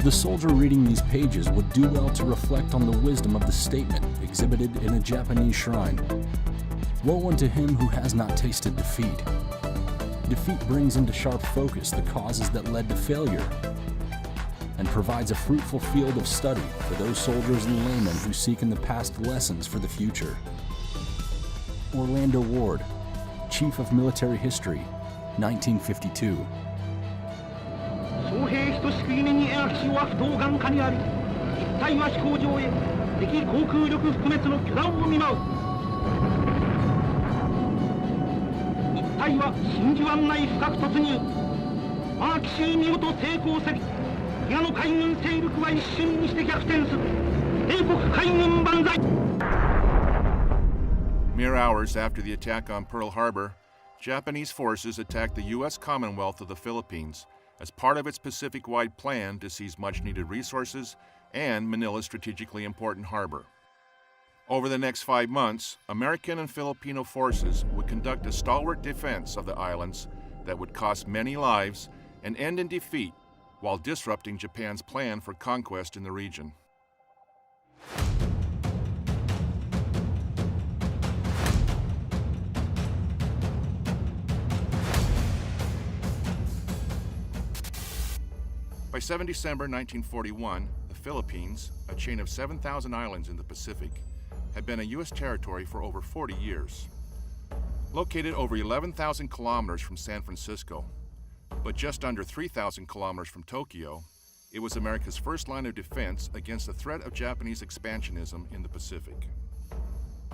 The soldier reading these pages would do well to reflect on the wisdom of the statement exhibited in a Japanese shrine. Woe unto him who has not tasted defeat. Defeat brings into sharp focus the causes that led to failure and provides a fruitful field of study for those soldiers and laymen who seek in the past lessons for the future. Orlando Ward, Chief of Military History, 1952. 総兵等しく夢に描く死は不当眼下にあり、一体は飛行場へ敵航空力覆滅の巨弾を見舞う。一体は真珠湾内深く突入。我が奇襲見事成功せり、比嘉の海軍勢力は一瞬にして逆転する。帝国海軍万歳。 Mere hours after the attack on Pearl Harbor, Japanese forces attacked the U.S. Commonwealth of the Philippines as part of its Pacific-wide plan to seize much-needed resources and Manila's strategically important harbor. Over the next 5 months, American and Filipino forces would conduct a stalwart defense of the islands that would cost many lives and end in defeat while disrupting Japan's plan for conquest in the region. By 7 December 1941, the Philippines, a chain of 7,000 islands in the Pacific, had been a U.S. territory for over 40 years. Located over 11,000 kilometers from San Francisco, but just under 3,000 kilometers from Tokyo, it was America's first line of defense against the threat of Japanese expansionism in the Pacific.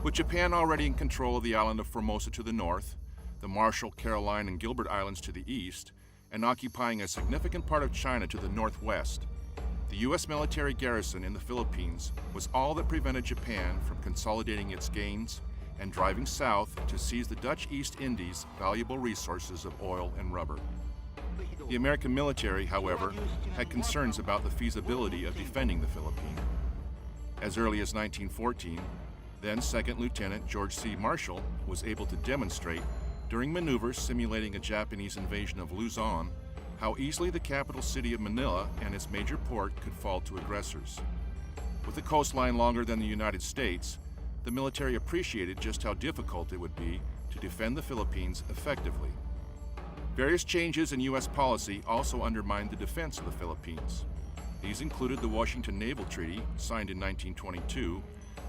With Japan already in control of the island of Formosa to the north, the Marshall, Caroline, and Gilbert Islands to the east, and occupying a significant part of China to the northwest, the U.S. military garrison in the Philippines was all that prevented Japan from consolidating its gains and driving south to seize the Dutch East Indies' valuable resources of oil and rubber. The American military, however, had concerns about the feasibility of defending the Philippines. As early as 1914, then Second Lieutenant George C. Marshall was able to demonstrate during maneuvers simulating a Japanese invasion of Luzon, how easily the capital city of Manila and its major port could fall to aggressors. With a coastline longer than the United States, the military appreciated just how difficult it would be to defend the Philippines effectively. Various changes in U.S. policy also undermined the defense of the Philippines. These included the Washington Naval Treaty, signed in 1922,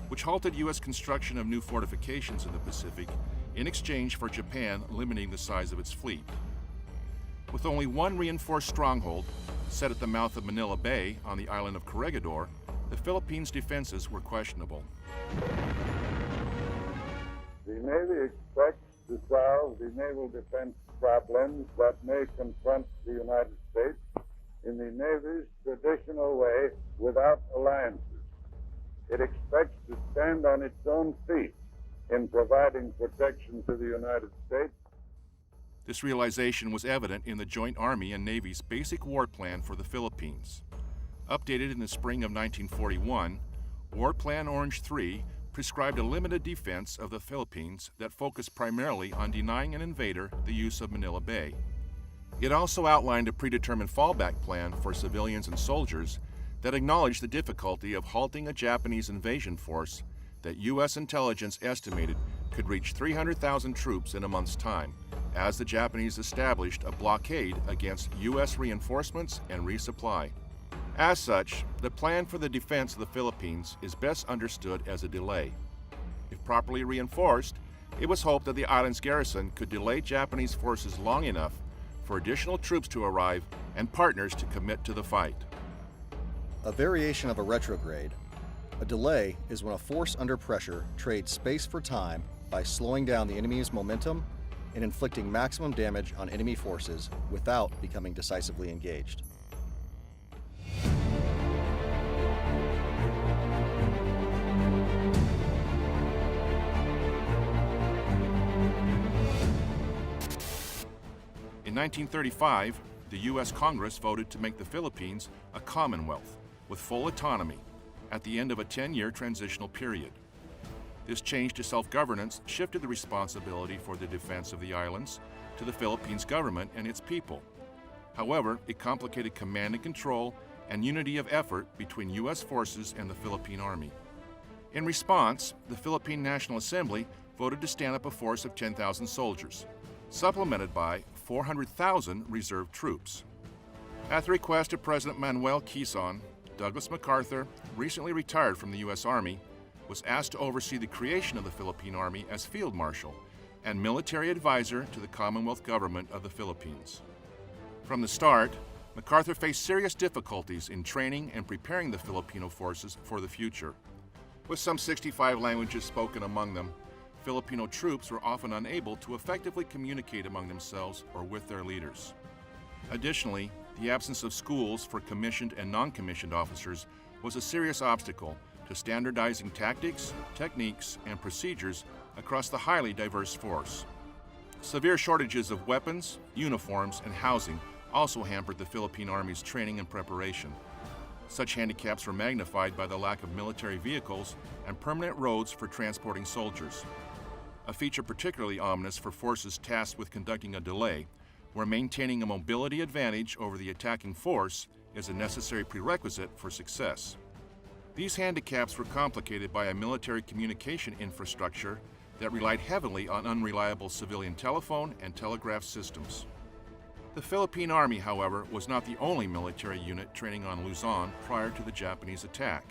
which halted U.S. construction of new fortifications in the Pacific in exchange for Japan limiting the size of its fleet. With only one reinforced stronghold, set at the mouth of Manila Bay on the island of Corregidor, the Philippines' defenses were questionable. The Navy expects to solve the naval defense problems that may confront the United States in the Navy's traditional way without alliances. It expects to stand on its own feet in providing protection to the United States. This realization was evident in the Joint Army and Navy's Basic War Plan for the Philippines. Updated in the spring of 1941, War Plan Orange 3 prescribed a limited defense of the Philippines that focused primarily on denying an invader the use of Manila Bay. It also outlined a predetermined fallback plan for civilians and soldiers that acknowledged the difficulty of halting a Japanese invasion force that U.S. intelligence estimated could reach 300,000 troops in a month's time, as the Japanese established a blockade against U.S. reinforcements and resupply. As such, the plan for the defense of the Philippines is best understood as a delay. If properly reinforced, it was hoped that the island's garrison could delay Japanese forces long enough for additional troops to arrive and partners to commit to the fight. A variation of a retrograde, a delay is when a force under pressure trades space for time by slowing down the enemy's momentum and inflicting maximum damage on enemy forces without becoming decisively engaged. 1935, the U.S. Congress voted to make the Philippines a Commonwealth with full autonomy at the end of a 10-year transitional period. This change to self-governance shifted the responsibility for the defense of the islands to the Philippines government and its people. However, it complicated command and control and unity of effort between U.S. forces and the Philippine Army. In response, the Philippine National Assembly voted to stand up a force of 10,000 soldiers, supplemented by 400,000 reserve troops. At the request of President Manuel Quezon, Douglas MacArthur, recently retired from the U.S. Army, was asked to oversee the creation of the Philippine Army as Field Marshal and military advisor to the Commonwealth government of the Philippines. From the start, MacArthur faced serious difficulties in training and preparing the Filipino forces for the future. With some 65 languages spoken among them, Filipino troops were often unable to effectively communicate among themselves or with their leaders. Additionally, the absence of schools for commissioned and non-commissioned officers was a serious obstacle to standardizing tactics, techniques, and procedures across the highly diverse force. Severe shortages of weapons, uniforms, and housing also hampered the Philippine Army's training and preparation. Such handicaps were magnified by the lack of military vehicles and permanent roads for transporting soldiers. A feature particularly ominous for forces tasked with conducting a delay, where maintaining a mobility advantage over the attacking force is a necessary prerequisite for success. These handicaps were complicated by a military communication infrastructure that relied heavily on unreliable civilian telephone and telegraph systems. The Philippine Army, however, was not the only military unit training on Luzon prior to the Japanese attack.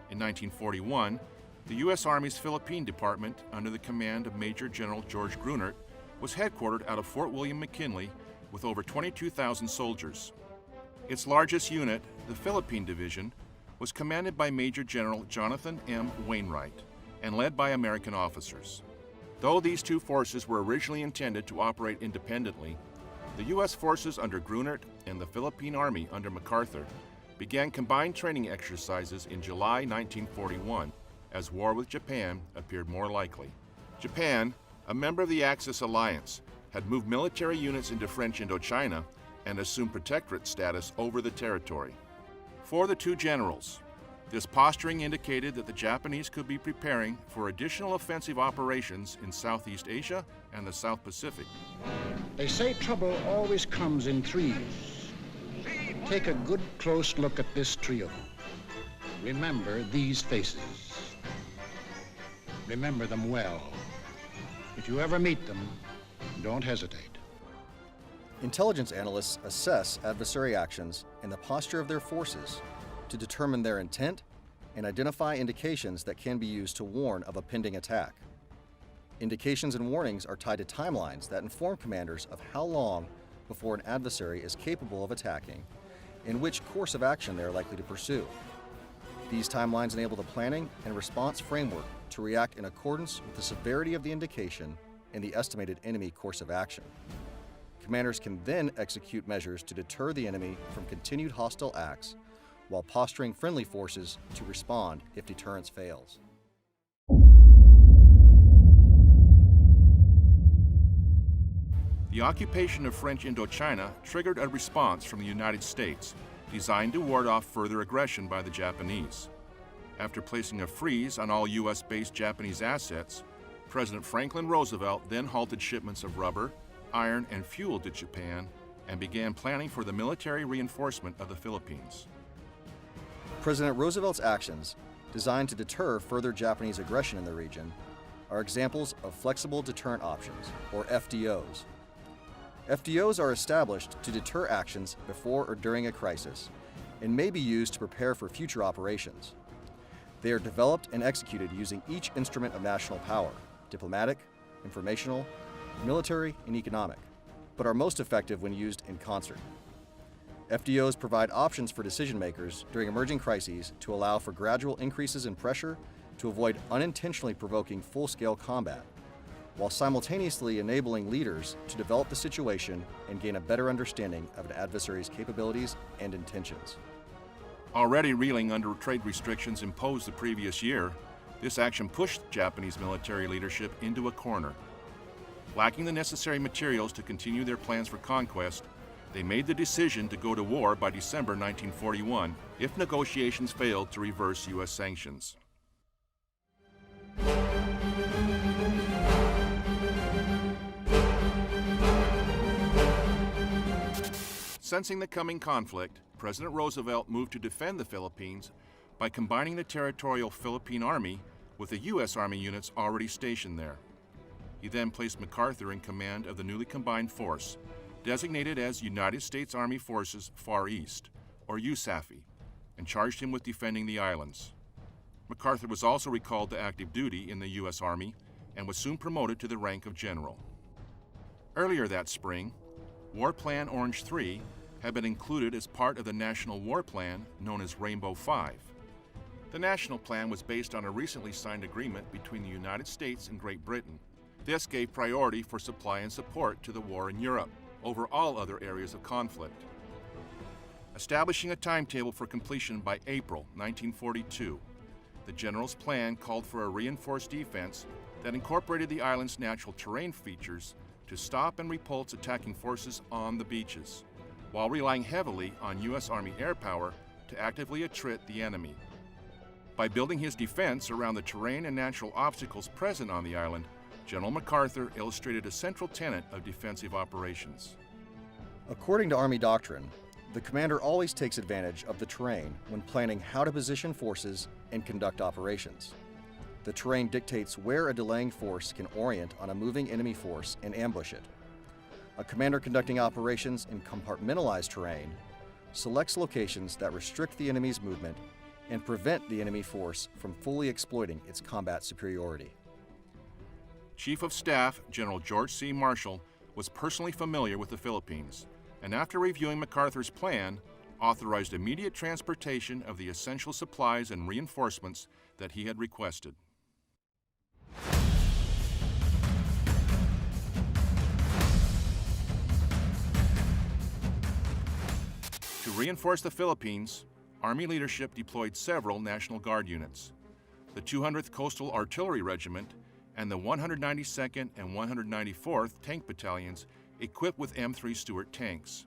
In 1941, the U.S. Army's Philippine Department, under the command of Major General George Grunert, was headquartered out of Fort William McKinley with over 22,000 soldiers. Its largest unit, the Philippine Division, was commanded by Major General Jonathan M. Wainwright and led by American officers. Though these two forces were originally intended to operate independently, the U.S. forces under Grunert and the Philippine Army under MacArthur began combined training exercises in July 1941 as war with Japan appeared more likely. Japan, a member of the Axis alliance, had moved military units into French Indochina and assumed protectorate status over the territory. For the two generals, this posturing indicated that the Japanese could be preparing for additional offensive operations in Southeast Asia and the South Pacific. They say trouble always comes in threes. Take a good close look at this trio. Remember these faces. Remember them well. If you ever meet them, don't hesitate. Intelligence analysts assess adversary actions and the posture of their forces to determine their intent and identify indications that can be used to warn of a pending attack. Indications and warnings are tied to timelines that inform commanders of how long before an adversary is capable of attacking and which course of action they are likely to pursue. These timelines enable the planning and response framework to react in accordance with the severity of the indication and the estimated enemy course of action. Commanders can then execute measures to deter the enemy from continued hostile acts while posturing friendly forces to respond if deterrence fails. The occupation of French Indochina triggered a response from the United States designed to ward off further aggression by the Japanese. After placing a freeze on all U.S.-based Japanese assets, President Franklin Roosevelt then halted shipments of rubber, iron, and fuel to Japan and began planning for the military reinforcement of the Philippines. President Roosevelt's actions, designed to deter further Japanese aggression in the region, are examples of flexible deterrent options, or FDOs. FDOs are established to deter actions before or during a crisis and may be used to prepare for future operations. They are developed and executed using each instrument of national power, diplomatic, informational, military, and economic, but are most effective when used in concert. FDOs provide options for decision makers during emerging crises to allow for gradual increases in pressure to avoid unintentionally provoking full-scale combat, while simultaneously enabling leaders to develop the situation and gain a better understanding of an adversary's capabilities and intentions. Already reeling under trade restrictions imposed the previous year, this action pushed Japanese military leadership into a corner. Lacking the necessary materials to continue their plans for conquest, they made the decision to go to war by December 1941 if negotiations failed to reverse U.S. sanctions. Sensing the coming conflict, President Roosevelt moved to defend the Philippines by combining the territorial Philippine Army with the U.S. Army units already stationed there. He then placed Macarthur in command of the newly combined force, designated as United States Army Forces Far East, or USAFE, and charged him with defending the islands. Macarthur was also recalled to active duty in the U.S. Army and was soon promoted to the rank of general. Earlier that spring, War Plan Orange 3 had been included as part of the National War Plan known as Rainbow 5. The National Plan was based on a recently signed agreement between the United States and Great Britain. This gave priority for supply and support to the war in Europe over all other areas of conflict. Establishing a timetable for completion by April 1942, the general's plan called for a reinforced defense that incorporated the island's natural terrain features to stop and repulse attacking forces on the beaches, while relying heavily on U.S. Army air power to actively attrit the enemy. By building his defense around the terrain and natural obstacles present on the island, General Macarthur illustrated a central tenet of defensive operations. According to Army doctrine, the commander always takes advantage of the terrain when planning how to position forces and conduct operations. The terrain dictates where a delaying force can orient on a moving enemy force and ambush it. A commander conducting operations in compartmentalized terrain selects locations that restrict the enemy's movement and prevent the enemy force from fully exploiting its combat superiority. Chief of Staff General George C. Marshall was personally familiar with the Philippines, and after reviewing MacArthur's plan, authorized immediate transportation of the essential supplies and reinforcements that he had requested. To reinforce the Philippines, Army leadership deployed several National Guard units. The 200th Coastal Artillery Regiment and the 192nd and 194th Tank Battalions equipped with M3 Stuart tanks.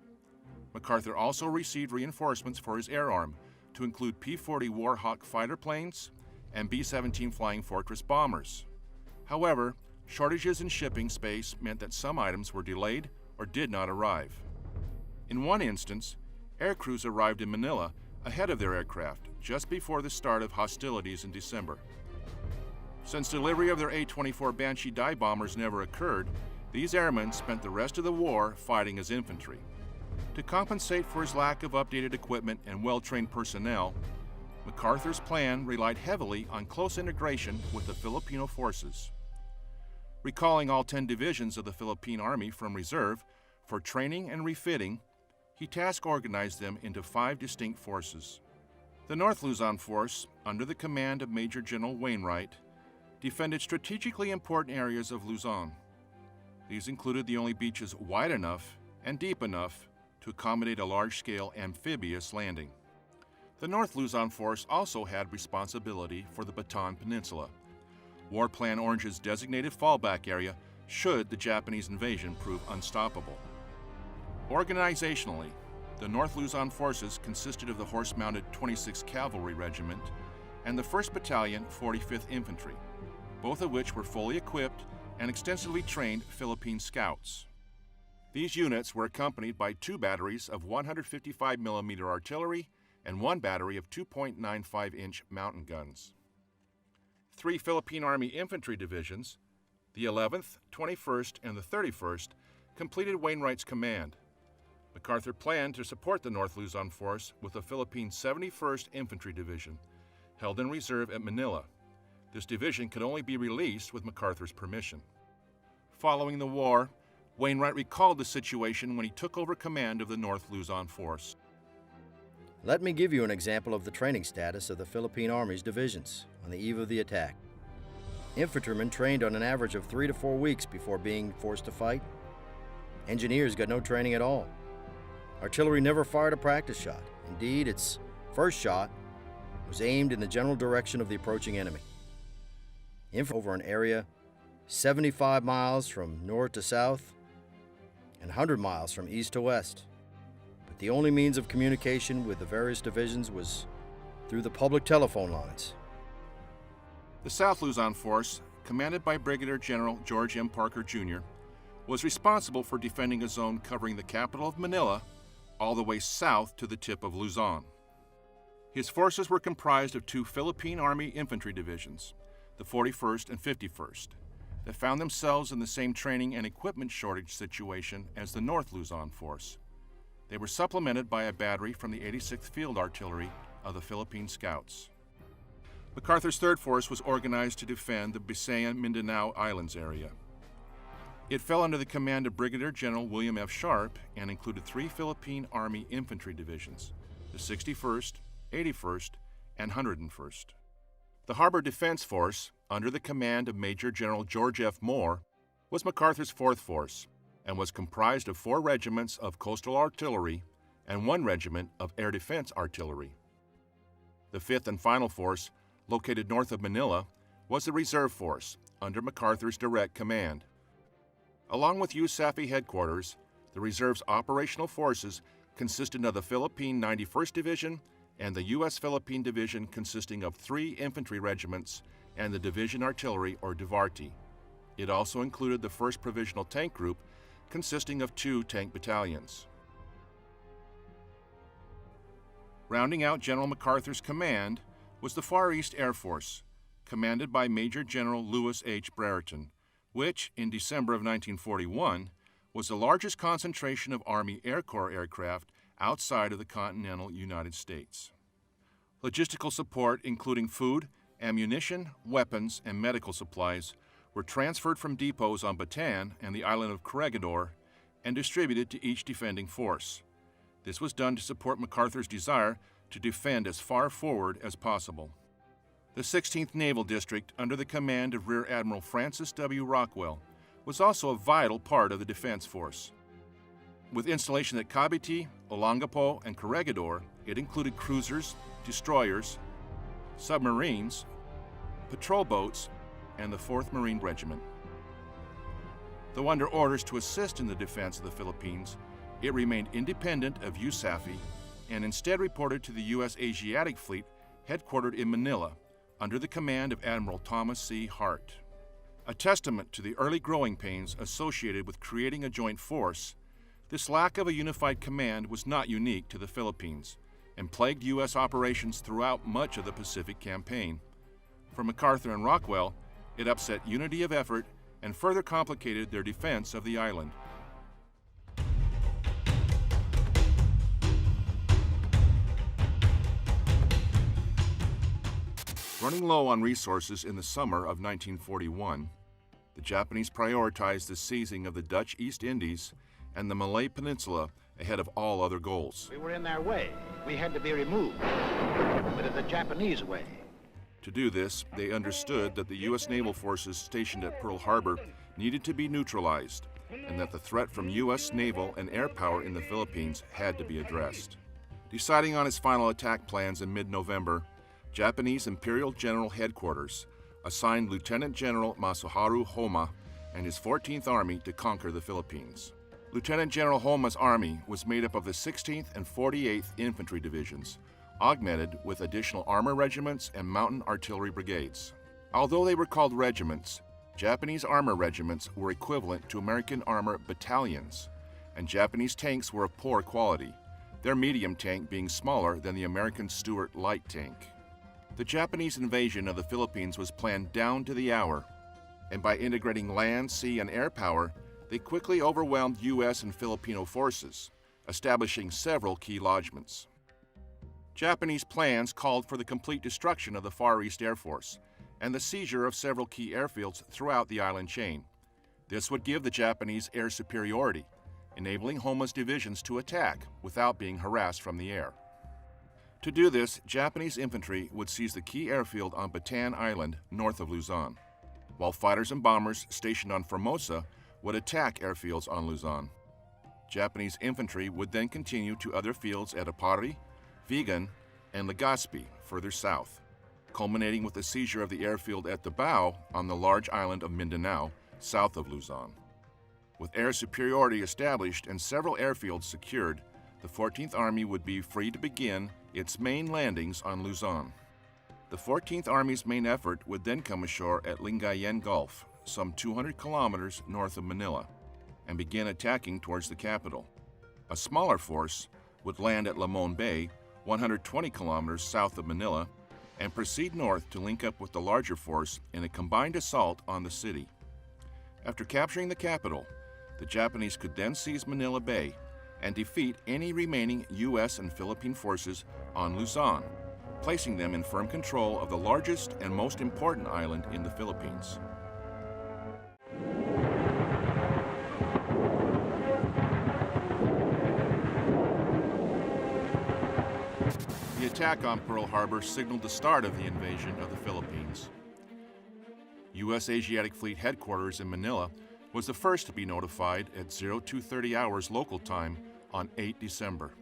MacArthur also received reinforcements for his air arm to include P-40 Warhawk fighter planes and B-17 Flying Fortress bombers. However, shortages in shipping space meant that some items were delayed or did not arrive. In one instance, air crews arrived in Manila ahead of their aircraft just before the start of hostilities in December. Since delivery of their A-24 Banshee dive bombers never occurred, these airmen spent the rest of the war fighting as infantry. To compensate for his lack of updated equipment and well-trained personnel, MacArthur's plan relied heavily on close integration with the Filipino forces. Recalling all 10 divisions of the Philippine Army from reserve for training and refitting, he task-organized them into 5 distinct forces. The North Luzon Force, under the command of Major General Wainwright, defended strategically important areas of Luzon. These included the only beaches wide enough and deep enough to accommodate a large-scale amphibious landing. The North Luzon Force also had responsibility for the Bataan Peninsula, War Plan Orange's designated fallback area should the Japanese invasion prove unstoppable. Organizationally, the North Luzon forces consisted of the horse-mounted 26th Cavalry Regiment and the 1st Battalion, 45th Infantry, both of which were fully equipped and extensively trained Philippine scouts. These units were accompanied by 2 batteries of 155mm artillery and 1 battery of 2.95-inch mountain guns. 3 Philippine Army infantry divisions, the 11th, 21st, and the 31st, completed Wainwright's command. MacArthur planned to support the North Luzon Force with the Philippine 71st Infantry Division, held in reserve at Manila. This division could only be released with MacArthur's permission. Following the war, Wainwright recalled the situation when he took over command of the North Luzon Force. Let me give you an example of the training status of the Philippine Army's divisions on the eve of the attack. Infantrymen trained on an average of 3 to 4 weeks before being forced to fight. Engineers got no training at all. Artillery never fired a practice shot. Indeed, its first shot was aimed in the general direction of the approaching enemy. Over an area 75 miles from north to south, and 100 miles from east to west. But the only means of communication with the various divisions was through the public telephone lines. The South Luzon Force, commanded by Brigadier General George M. Parker, Jr., was responsible for defending a zone covering the capital of Manila all the way south to the tip of Luzon. His forces were comprised of two Philippine Army infantry divisions, the 41st and 51st, that found themselves in the same training and equipment shortage situation as the North Luzon Force. They were supplemented by a battery from the 86th Field Artillery of the Philippine Scouts. MacArthur's 3rd Force was organized to defend the Bisan Mindanao Islands area. It fell under the command of Brigadier General William F. Sharp and included 3 Philippine Army infantry divisions, the 61st, 81st, and 101st. The Harbor Defense Force, under the command of Major General George F. Moore, was MacArthur's 4th Force and was comprised of 4 regiments of coastal artillery and 1 regiment of air defense artillery. The 5th and final force, located north of Manila, was the Reserve Force, under MacArthur's direct command. Along with USAFE headquarters, the Reserve's operational forces consisted of the Philippine 91st Division and the U.S. Philippine Division, consisting of 3 infantry regiments and the Division Artillery, or DIVARTY. It also included the 1st Provisional Tank Group, consisting of 2 tank battalions. Rounding out General MacArthur's command was the Far East Air Force, commanded by Major General Lewis H. Brereton, which, in December of 1941, was the largest concentration of Army Air Corps aircraft outside of the continental United States. Logistical support, including food, ammunition, weapons, and medical supplies, were transferred from depots on Bataan and the island of Corregidor and distributed to each defending force. This was done to support MacArthur's desire to defend as far forward as possible. The 16th Naval District, under the command of Rear Admiral Francis W. Rockwell, was also a vital part of the defense force. With installation at Cavite, Olongapo, and Corregidor, it included cruisers, destroyers, submarines, patrol boats, and the 4th Marine Regiment. Though under orders to assist in the defense of the Philippines, it remained independent of USAFE and instead reported to the U.S. Asiatic Fleet, headquartered in Manila, under the command of Admiral Thomas C. Hart. A testament to the early growing pains associated with creating a joint force, this lack of a unified command was not unique to the Philippines and plagued U.S. operations throughout much of the Pacific Campaign. For MacArthur and Rockwell, it upset unity of effort and further complicated their defense of the island. Running low on resources in the summer of 1941, the Japanese prioritized the seizing of the Dutch East Indies and the Malay Peninsula ahead of all other goals. We were in their way. We had to be removed. But in the Japanese way. To do this, they understood that the U.S. naval forces stationed at Pearl Harbor needed to be neutralized, and that the threat from U.S. naval and air power in the Philippines had to be addressed. Deciding on its final attack plans in mid-November, Japanese Imperial General Headquarters assigned Lieutenant General Masuharu Homa and his 14th Army to conquer the Philippines. Lieutenant General Homa's army was made up of the 16th and 48th Infantry Divisions, augmented with additional armor regiments and mountain artillery brigades. Although they were called regiments, Japanese armor regiments were equivalent to American armor battalions, and Japanese tanks were of poor quality, their medium tank being smaller than the American Stuart light tank. The Japanese invasion of the Philippines was planned down to the hour, and by integrating land, sea, and air power, they quickly overwhelmed U.S. and Filipino forces, establishing several key lodgements. Japanese plans called for the complete destruction of the Far East Air Force and the seizure of several key airfields throughout the island chain. This would give the Japanese air superiority, enabling Homa's divisions to attack without being harassed from the air. To do this, Japanese infantry would seize the key airfield on Bataan Island north of Luzon, while fighters and bombers stationed on Formosa would attack airfields on Luzon. Japanese infantry would then continue to other fields at Apari, Vigan, and Legazpi further south, culminating with the seizure of the airfield at Dabao on the large island of Mindanao south of Luzon. With air superiority established and several airfields secured, the 14th Army would be free to begin its main landings on Luzon. The 14th Army's main effort would then come ashore at Lingayen Gulf, some 200 kilometers north of Manila, and begin attacking towards the capital. A smaller force would land at Lamon Bay, 120 kilometers south of Manila, and proceed north to link up with the larger force in a combined assault on the city. After capturing the capital, the Japanese could then seize Manila Bay and defeat any remaining U.S. and Philippine forces on Luzon, placing them in firm control of the largest and most important island in the Philippines. The attack on Pearl Harbor signaled the start of the invasion of the Philippines. U.S. Asiatic Fleet Headquarters in Manila was the first to be notified at 0230 hours local time on 8 December.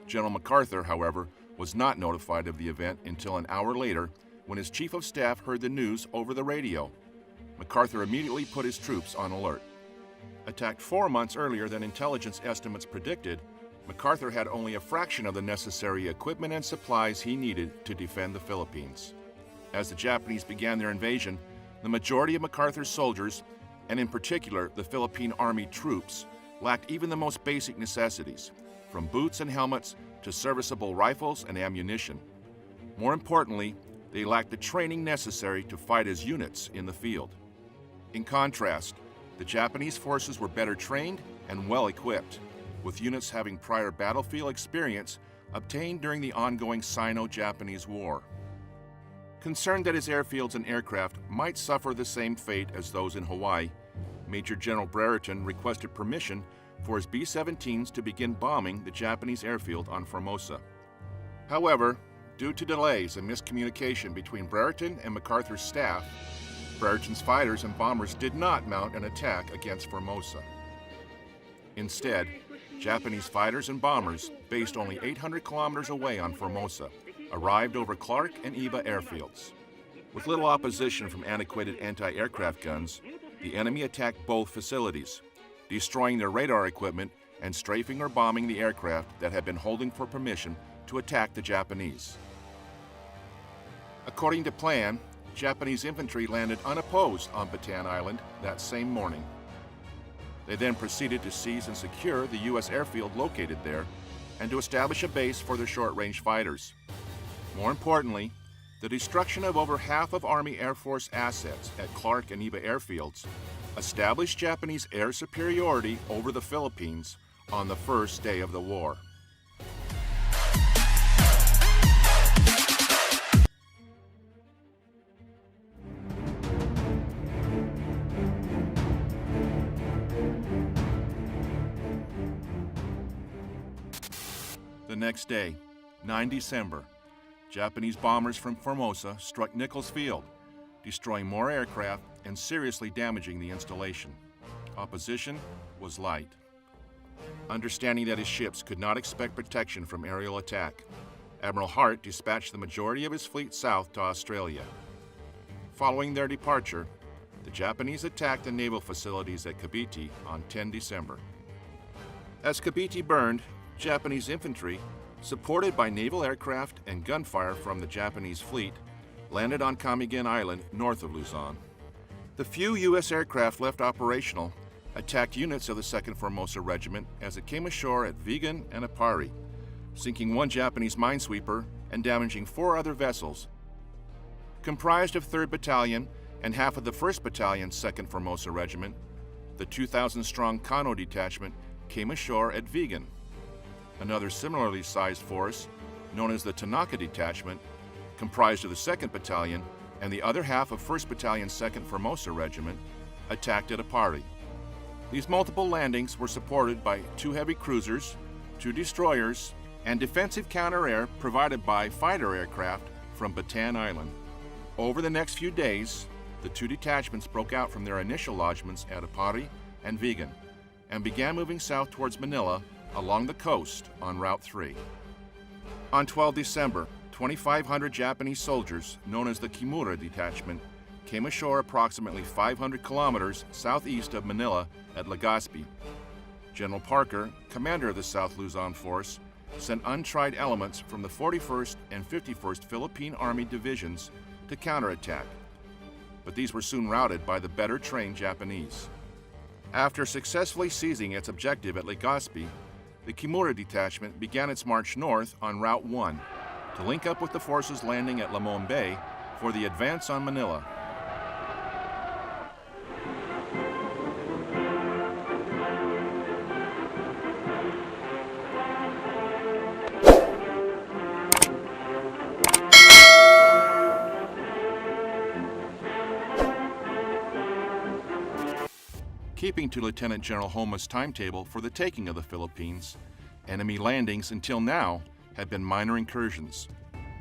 General Macarthur, however, was not notified of the event until an hour later when his chief of staff heard the news over the radio. Macarthur immediately put his troops on alert. Attacked 4 months earlier than intelligence estimates predicted, Macarthur had only a fraction of the necessary equipment and supplies he needed to defend the Philippines. As the Japanese began their invasion, the majority of Macarthur's soldiers, and in particular the Philippine Army troops, lacked even the most basic necessities, from boots and helmets to serviceable rifles and ammunition. More importantly, they lacked the training necessary to fight as units in the field. In contrast, the Japanese forces were better trained and well equipped, with units having prior battlefield experience obtained during the ongoing Sino-Japanese War. Concerned that his airfields and aircraft might suffer the same fate as those in Hawaii, Major General Brereton requested permission for his B-17s to begin bombing the Japanese airfield on Formosa. However, due to delays and miscommunication between Brereton and MacArthur's staff, Brereton's fighters and bombers did not mount an attack against Formosa. Instead, Japanese fighters and bombers, based only 800 kilometers away on Formosa, arrived over Clark and Iba airfields. With little opposition from antiquated anti-aircraft guns, the enemy attacked both facilities, destroying their radar equipment and strafing or bombing the aircraft that had been holding for permission to attack the Japanese. According to plan, Japanese infantry landed unopposed on Bataan Island that same morning. They then proceeded to seize and secure the U.S. airfield located there and to establish a base for their short-range fighters. More importantly, the destruction of over half of Army Air Force assets at Clark and Iba airfields established Japanese air superiority over the Philippines on the first day of the war. The next day, 9 December, Japanese bombers from Formosa struck Nichols Field, destroying more aircraft and seriously damaging the installation. Opposition was light. Understanding that his ships could not expect protection from aerial attack, Admiral Hart dispatched the majority of his fleet south to Australia. Following their departure, the Japanese attacked the naval facilities at Cavite on 10 December. As Cavite burned, Japanese infantry, supported by naval aircraft and gunfire from the Japanese fleet, landed on Camiguin Island north of Luzon. The few U.S. aircraft left operational attacked units of the 2nd Formosa Regiment as it came ashore at Vigan and Apari, sinking one Japanese minesweeper and damaging 4 other vessels. Comprised of 3rd Battalion and half of the 1st Battalion 2nd Formosa Regiment, the 2,000-strong Kano Detachment came ashore at Vigan. Another similarly sized force, known as the Tanaka Detachment, comprised of the 2nd Battalion and the other half of 1st Battalion 2nd Formosa Regiment, attacked at Apari. These multiple landings were supported by 2 heavy cruisers, 2 destroyers, and defensive counter-air provided by fighter aircraft from Bataan Island. Over the next few days, the 2 detachments broke out from their initial lodgements at Apari and Vigan and began moving south towards Manila along the coast on Route 3. On 12 December, 2,500 Japanese soldiers, known as the Kimura Detachment, came ashore approximately 500 kilometers southeast of Manila at Legazpi. General Parker, commander of the South Luzon Force, sent untried elements from the 41st and 51st Philippine Army divisions to counterattack, but these were soon routed by the better trained Japanese. After successfully seizing its objective at Legazpi, the Kimura detachment began its march north on Route 1 to link up with the forces landing at Limon Bay for the advance on Manila. Keeping to Lieutenant General Homa's timetable for the taking of the Philippines, enemy landings until now had been minor incursions.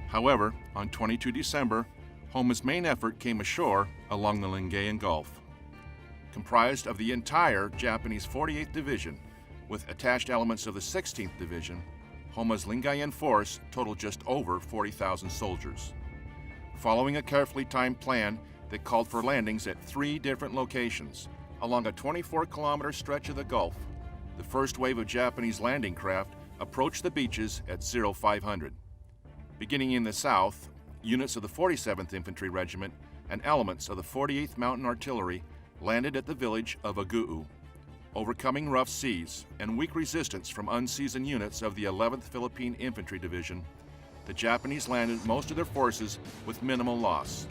However, on 22 December, Homa's main effort came ashore along the Lingayen Gulf. Comprised of the entire Japanese 48th Division, with attached elements of the 16th Division, Homa's Lingayen force totaled just over 40,000 soldiers. Following a carefully timed plan that called for landings at 3 different locations, along a 24-kilometer stretch of the Gulf, the first wave of Japanese landing craft approached the beaches at 0500. Beginning in the south, units of the 47th Infantry Regiment and elements of the 48th Mountain Artillery landed at the village of Aguu. Overcoming rough seas and weak resistance from unseasoned units of the 11th Philippine Infantry Division, the Japanese landed most of their forces with minimal loss.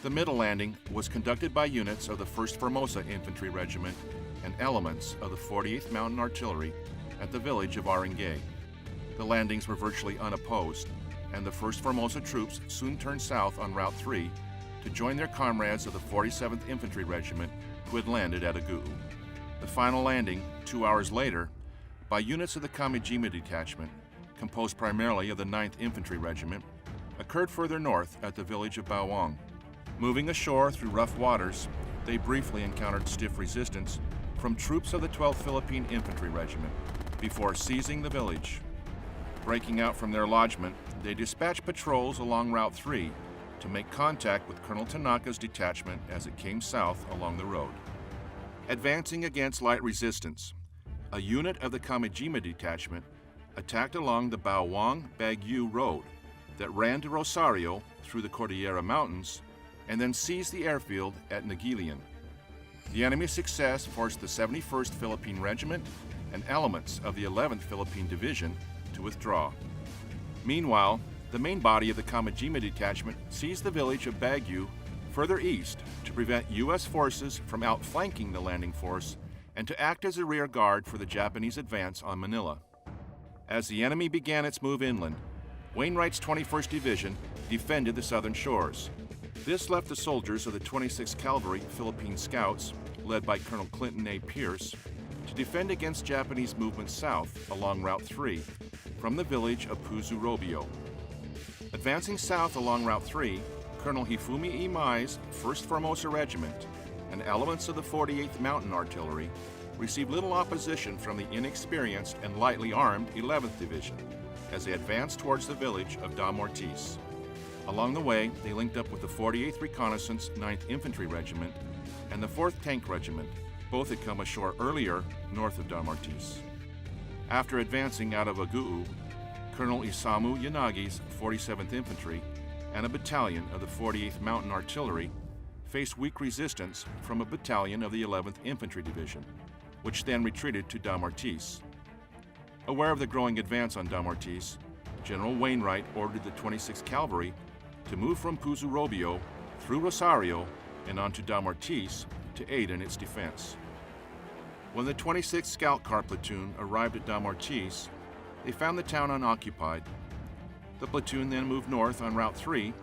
The middle landing was conducted by units of the 1st Formosa Infantry Regiment and elements of the 48th Mountain Artillery at the village of Arangay. The landings were virtually unopposed, and the 1st Formosa troops soon turned south on Route 3 to join their comrades of the 47th Infantry Regiment who had landed at Aguu. The final landing, 2 hours later, by units of the Kamijima Detachment, composed primarily of the 9th Infantry Regiment, occurred further north at the village of Bawang. Moving ashore through rough waters, they briefly encountered stiff resistance from troops of the 12th Philippine Infantry Regiment before seizing the village. Breaking out from their lodgment, they dispatched patrols along Route 3 to make contact with Colonel Tanaka's detachment as it came south along the road. Advancing against light resistance, a unit of the Kamijima Detachment attacked along the Bawang-Baguio Road that ran to Rosario through the Cordillera Mountains and then seized the airfield at Nagilian. The enemy's success forced the 71st Philippine Regiment and elements of the 11th Philippine Division to withdraw. Meanwhile, the main body of the Kamijima Detachment seized the village of Baguio further east to prevent U.S. forces from outflanking the landing force and to act as a rear guard for the Japanese advance on Manila. As the enemy began its move inland, Wainwright's 21st Division defended the southern shores. This left the soldiers of the 26th Cavalry Philippine Scouts, led by Colonel Clinton A. Pierce, to defend against Japanese movements south along Route 3 from the village of Puzurobio. Advancing south along Route 3, Colonel Hifumi Imai's 1st Formosa Regiment and elements of the 48th Mountain Artillery received little opposition from the inexperienced and lightly armed 11th Division as they advanced towards the village of Dam Ortiz. Along the way, they linked up with the 48th Reconnaissance 9th Infantry Regiment and the 4th Tank Regiment. Both had come ashore earlier north of Dam Ortiz. After advancing out of Aguu, Colonel Isamu Yanagi's 47th Infantry and a battalion of the 48th Mountain Artillery faced weak resistance from a battalion of the 11th Infantry Division, which then retreated to Dam Ortiz. Aware of the growing advance on Dam Ortiz, General Wainwright ordered the 26th Cavalry to move from Puzurobio through Rosario and onto Dam Ortiz to aid in its defense. When the 26th Scout Car Platoon arrived at Dam Ortiz, they found the town unoccupied. The platoon then moved north on Route 3,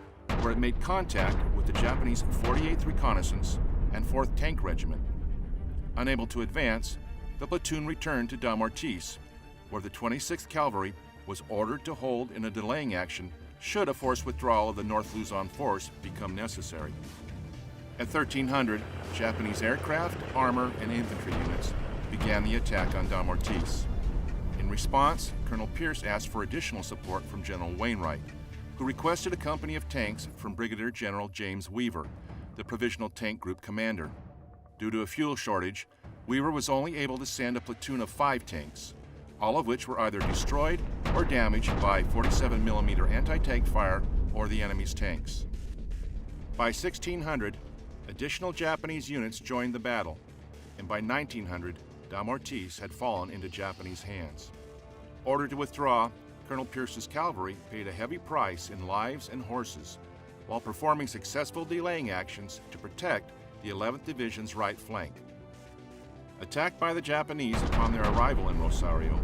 where it made contact with the Japanese 48th Reconnaissance and 4th Tank Regiment. Unable to advance, the platoon returned to Dam Ortiz, where the 26th Cavalry was ordered to hold in a delaying action should a forced withdrawal of the North Luzon force become necessary. At 1300, Japanese aircraft, armor, and infantry units began the attack on Dam Ortiz. In response, Colonel Pierce asked for additional support from General Wainwright, who requested a company of tanks from Brigadier General James Weaver, the Provisional Tank Group commander. Due to a fuel shortage, Weaver was only able to send a platoon of 5 tanks, all of which were either destroyed or damaged by 47mm anti-tank fire or the enemy's tanks. By 1600, additional Japanese units joined the battle, and by 1900, Damortiz had fallen into Japanese hands. Ordered to withdraw, Colonel Pierce's cavalry paid a heavy price in lives and horses, while performing successful delaying actions to protect the 11th Division's right flank. Attacked by the Japanese upon their arrival in Rosario,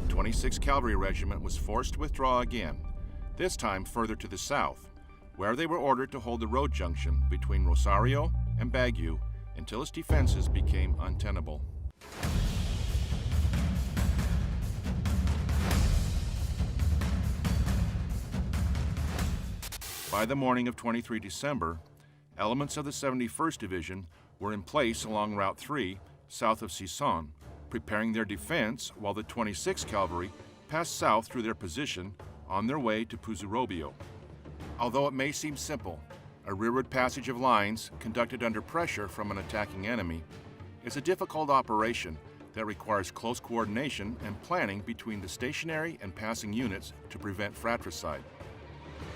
the 26th Cavalry Regiment was forced to withdraw again, this time further to the south, where they were ordered to hold the road junction between Rosario and Baguio until its defenses became untenable. By the morning of 23 December, elements of the 71st Division were in place along Route 3, south of Sisan, preparing their defense while the 26th Cavalry passed south through their position on their way to Puzurobio. Although it may seem simple, a rearward passage of lines conducted under pressure from an attacking enemy is a difficult operation that requires close coordination and planning between the stationary and passing units to prevent fratricide.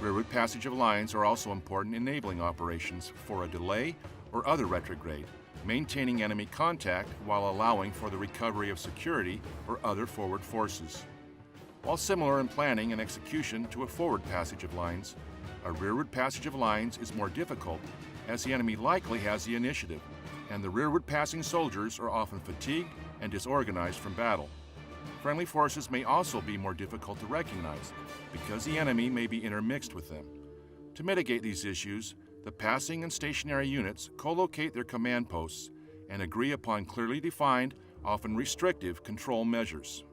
Rearward passage of lines are also important enabling operations for a delay or other retrograde, maintaining enemy contact while allowing for the recovery of security or other forward forces. While similar in planning and execution to a forward passage of lines, a rearward passage of lines is more difficult as the enemy likely has the initiative, and the rearward passing soldiers are often fatigued and disorganized from battle. Friendly forces may also be more difficult to recognize because the enemy may be intermixed with them. To mitigate these issues, the passing and stationary units co-locate their command posts and agree upon clearly defined, often restrictive, control measures.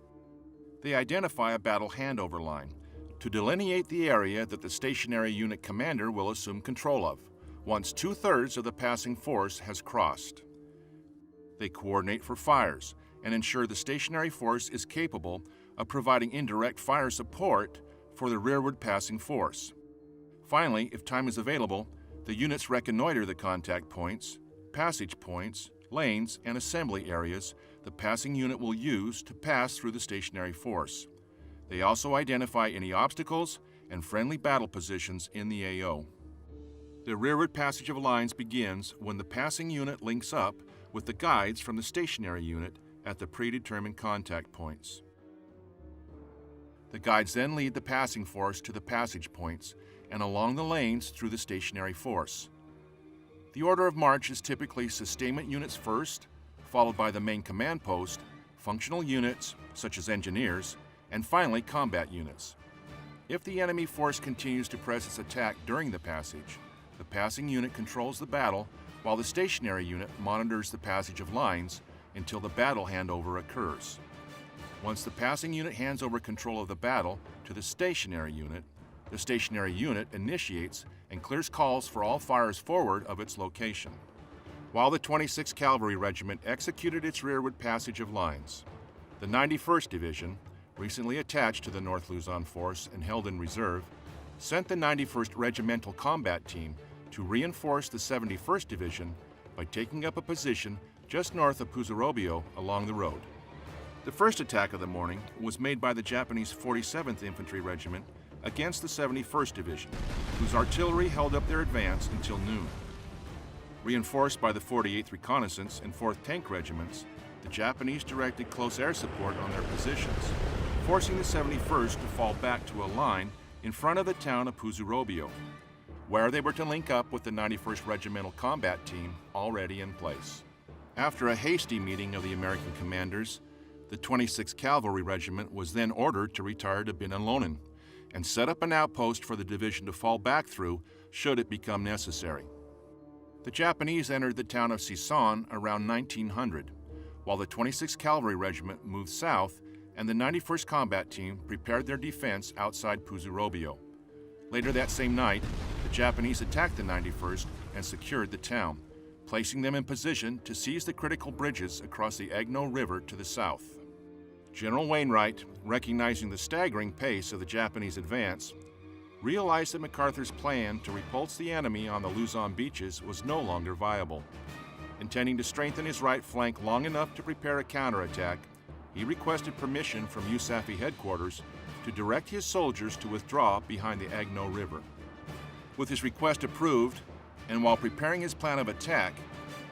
They identify a battle handover line to delineate the area that the stationary unit commander will assume control of once 2/3 of the passing force has crossed. They coordinate for fires and ensure the stationary force is capable of providing indirect fire support for the rearward passing force. Finally, if time is available, the units reconnoiter the contact points, passage points, lanes, and assembly areas the passing unit will use to pass through the stationary force. They also identify any obstacles and friendly battle positions in the AO. The rearward passage of lines begins when the passing unit links up with the guides from the stationary unit at the predetermined contact points. The guides then lead the passing force to the passage points and along the lanes through the stationary force. The order of march is typically sustainment units first, followed by the main command post, functional units, such as engineers, and finally combat units. If the enemy force continues to press its attack during the passage, the passing unit controls the battle while the stationary unit monitors the passage of lines until the battle handover occurs. Once the passing unit hands over control of the battle to the stationary unit initiates and clears calls for all fires forward of its location. While the 26th Cavalry Regiment executed its rearward passage of lines, the 91st Division, recently attached to the North Luzon Force and held in reserve, sent the 91st Regimental Combat Team to reinforce the 71st Division by taking up a position just north of Puzurobio along the road. The first attack of the morning was made by the Japanese 47th Infantry Regiment against the 71st Division, whose artillery held up their advance until noon. Reinforced by the 48th Reconnaissance and 4th Tank Regiments, the Japanese directed close air support on their positions, forcing the 71st to fall back to a line in front of the town of Puzurobio, where they were to link up with the 91st Regimental Combat Team already in place. After a hasty meeting of the American commanders, the 26th Cavalry Regiment was then ordered to retire to Binalonan and set up an outpost for the division to fall back through should it become necessary. The Japanese entered the town of Sisan around 1900, while the 26th Cavalry Regiment moved south and the 91st Combat Team prepared their defense outside Puzurobio. Later that same night, the Japanese attacked the 91st and secured the town, placing them in position to seize the critical bridges across the Agno River to the south. General Wainwright, recognizing the staggering pace of the Japanese advance, realized that MacArthur's plan to repulse the enemy on the Luzon beaches was no longer viable. Intending to strengthen his right flank long enough to prepare a counterattack, he requested permission from USAFE headquarters to direct his soldiers to withdraw behind the Agno River. With his request approved, and while preparing his plan of attack,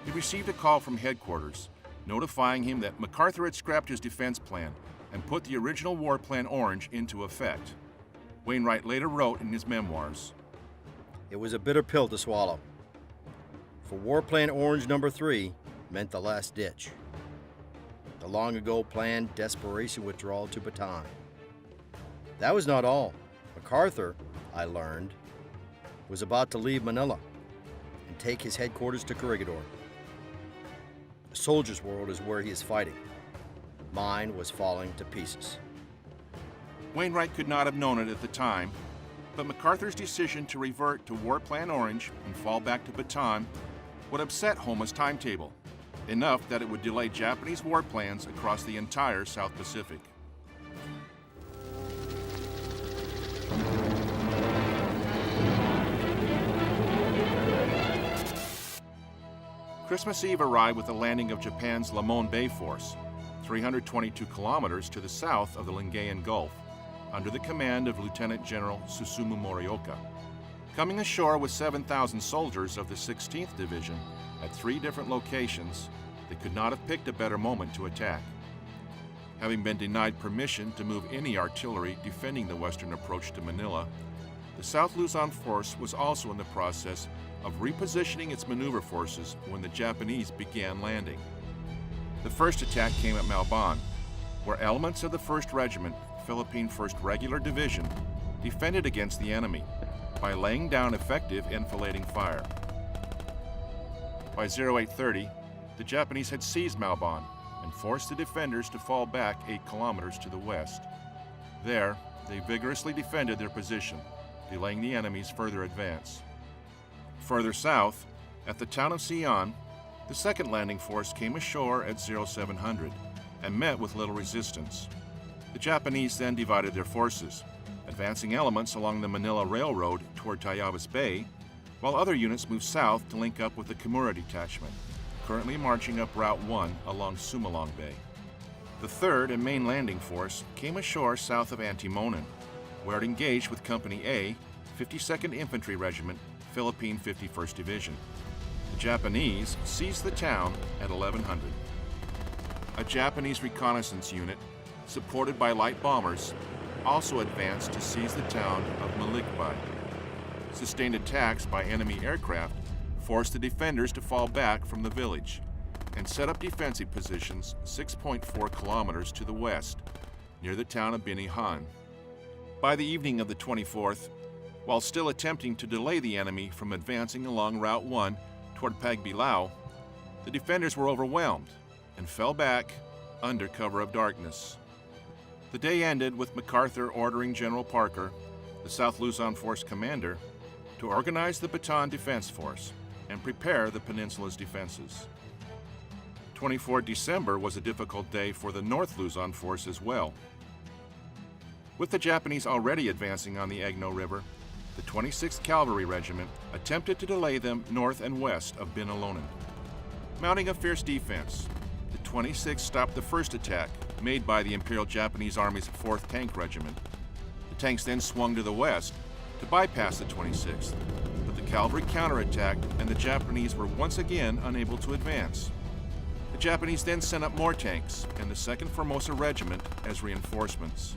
he received a call from headquarters notifying him that MacArthur had scrapped his defense plan and put the original War Plan Orange into effect. Wainwright later wrote in his memoirs, It was a bitter pill to swallow. For War Plan Orange No. 3 meant the last ditch. The long ago planned desperation withdrawal to Bataan. That was not all. MacArthur, I learned, was about to leave Manila and take his headquarters to Corregidor. The soldier's world is where he is fighting. Mine was falling to pieces. Wainwright could not have known it at the time, but MacArthur's decision to revert to War Plan Orange and fall back to Bataan would upset Homa's timetable, enough that it would delay Japanese war plans across the entire South Pacific. Christmas Eve arrived with the landing of Japan's Lamon Bay Force, 322 kilometers to the south of the Lingayen Gulf, under the command of Lieutenant General Susumu Morioka. Coming ashore with 7,000 soldiers of the 16th Division at 3 different locations, they could not have picked a better moment to attack. Having been denied permission to move any artillery defending the western approach to Manila, the South Luzon force was also in the process of repositioning its maneuver forces when the Japanese began landing. The first attack came at Malban, where elements of the 1st Regiment, Philippine 1st Regular Division, defended against the enemy by laying down effective enfilading fire. By 0830, the Japanese had seized Malban and forced the defenders to fall back 8 kilometers to the west. There, they vigorously defended their position, delaying the enemy's further advance. Further south, at the town of Sion, the 2nd Landing Force came ashore at 0700 and met with little resistance. The Japanese then divided their forces, advancing elements along the Manila Railroad toward Tayabas Bay, while other units moved south to link up with the Kimura Detachment, currently marching up Route 1 along Sumalong Bay. The 3rd and main landing force came ashore south of Antimonan, where it engaged with Company A, 52nd Infantry Regiment, Philippine 51st Division. The Japanese seized the town at 1100. A Japanese reconnaissance unit, supported by light bombers, also advanced to seize the town of Malikbay. Sustained attacks by enemy aircraft forced the defenders to fall back from the village and set up defensive positions 6.4 kilometers to the west, near the town of Binihan. By the evening of the 24th, while still attempting to delay the enemy from advancing along Route 1 toward Pagbilao, the defenders were overwhelmed and fell back under cover of darkness. The day ended with MacArthur ordering General Parker, the South Luzon Force commander, to organize the Bataan Defense Force and prepare the peninsula's defenses. 24 December was a difficult day for the North Luzon Force as well. With the Japanese already advancing on the Agno River, the 26th Calvary Regiment attempted to delay them north and west of Binalonan. Mounting a fierce defense, the 26th stopped the first attack made by the Imperial Japanese Army's 4th Tank Regiment. The tanks then swung to the west to bypass the 26th, but the cavalry counterattacked and the Japanese were once again unable to advance. The Japanese then sent up more tanks and the 2nd Formosa Regiment as reinforcements.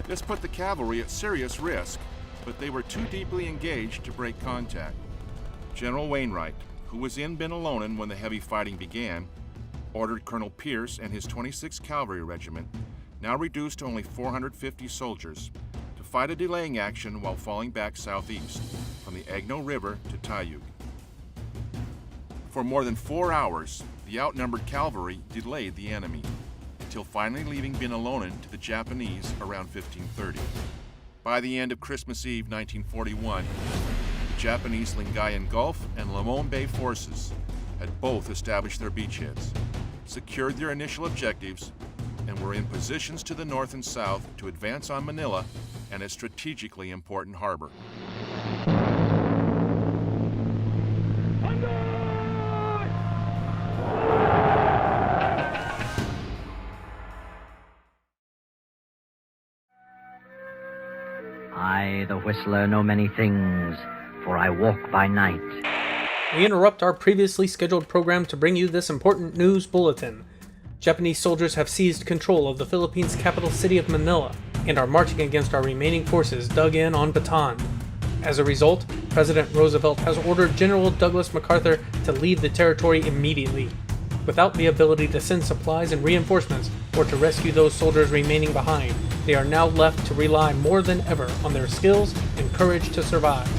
This put the cavalry at serious risk, but they were too deeply engaged to break contact. General Wainwright, who was in Binalonan when the heavy fighting began, ordered Colonel Pierce and his 26th Cavalry Regiment, now reduced to only 450 soldiers, to fight a delaying action while falling back southeast from the Agno River to Tayug. For more than 4 hours, the outnumbered cavalry delayed the enemy, until finally leaving Binalonan to the Japanese around 1530. By the end of Christmas Eve 1941, the Japanese Lingayen Gulf and Lamon Bay forces had both established their beachheads, secured their initial objectives, and were in positions to the north and south to advance on Manila and a strategically important harbor. I, the whistler, know many things, for I walk by night. We interrupt our previously scheduled program to bring you this important news bulletin. Japanese soldiers have seized control of the Philippines' capital city of Manila and are marching against our remaining forces dug in on Bataan. As a result, President Roosevelt has ordered General Douglas MacArthur to leave the territory immediately. Without the ability to send supplies and reinforcements or to rescue those soldiers remaining behind, they are now left to rely more than ever on their skills and courage to survive.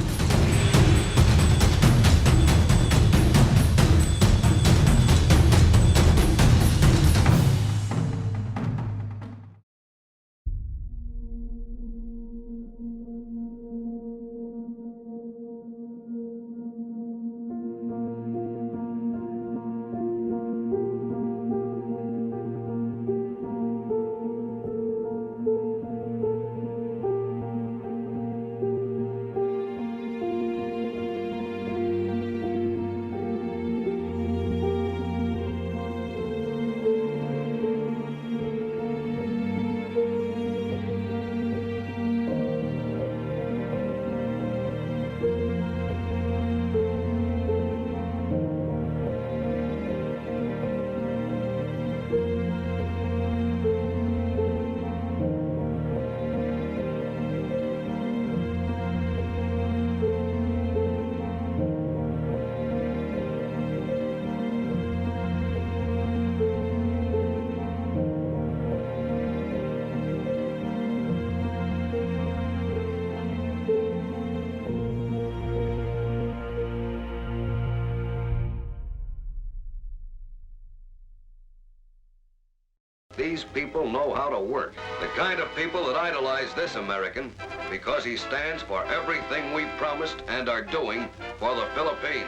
These people know how to work. The kind of people that idolize this American because he stands for everything we promised and are doing for the Philippines.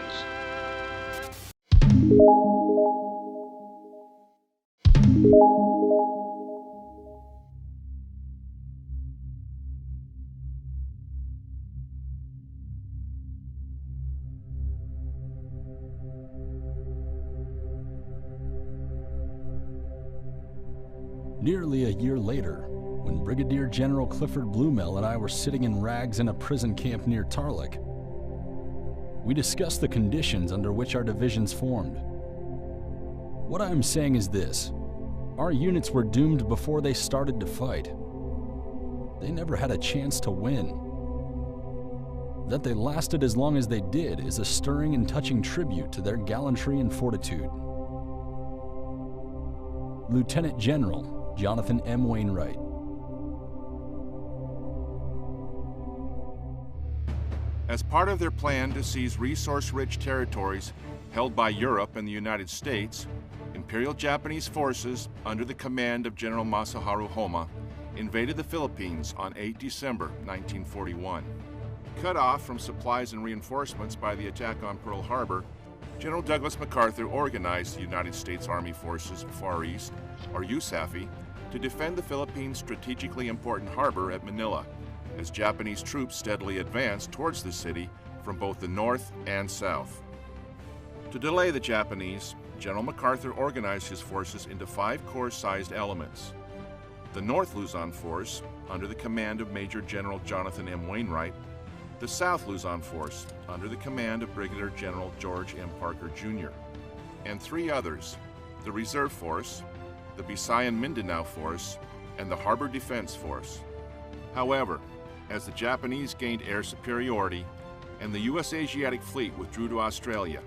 Nearly a year later, when Brigadier General Clifford Blumell and I were sitting in rags in a prison camp near Tarlac, we discussed the conditions under which our divisions formed. What I am saying is this: our units were doomed before they started to fight. They never had a chance to win. That they lasted as long as they did is a stirring and touching tribute to their gallantry and fortitude. Lieutenant General Jonathan M. Wainwright. As part of their plan to seize resource-rich territories held by Europe and the United States, Imperial Japanese forces under the command of General Masaharu Homma invaded the Philippines on 8 December 1941. Cut off from supplies and reinforcements by the attack on Pearl Harbor, General Douglas MacArthur organized the United States Army Forces Far East, or USAFE, to defend the Philippines' strategically important harbor at Manila, as Japanese troops steadily advanced towards the city from both the north and south. To delay the Japanese, General MacArthur organized his forces into 5 corps-sized elements. The North Luzon Force, under the command of Major General Jonathan M. Wainwright, the South Luzon Force, under the command of Brigadier General George M. Parker, Jr., and 3 others, the Reserve Force, the Bisan Mindanao Force, and the Harbor Defense Force. However, as the Japanese gained air superiority and the U.S. Asiatic Fleet withdrew to Australia,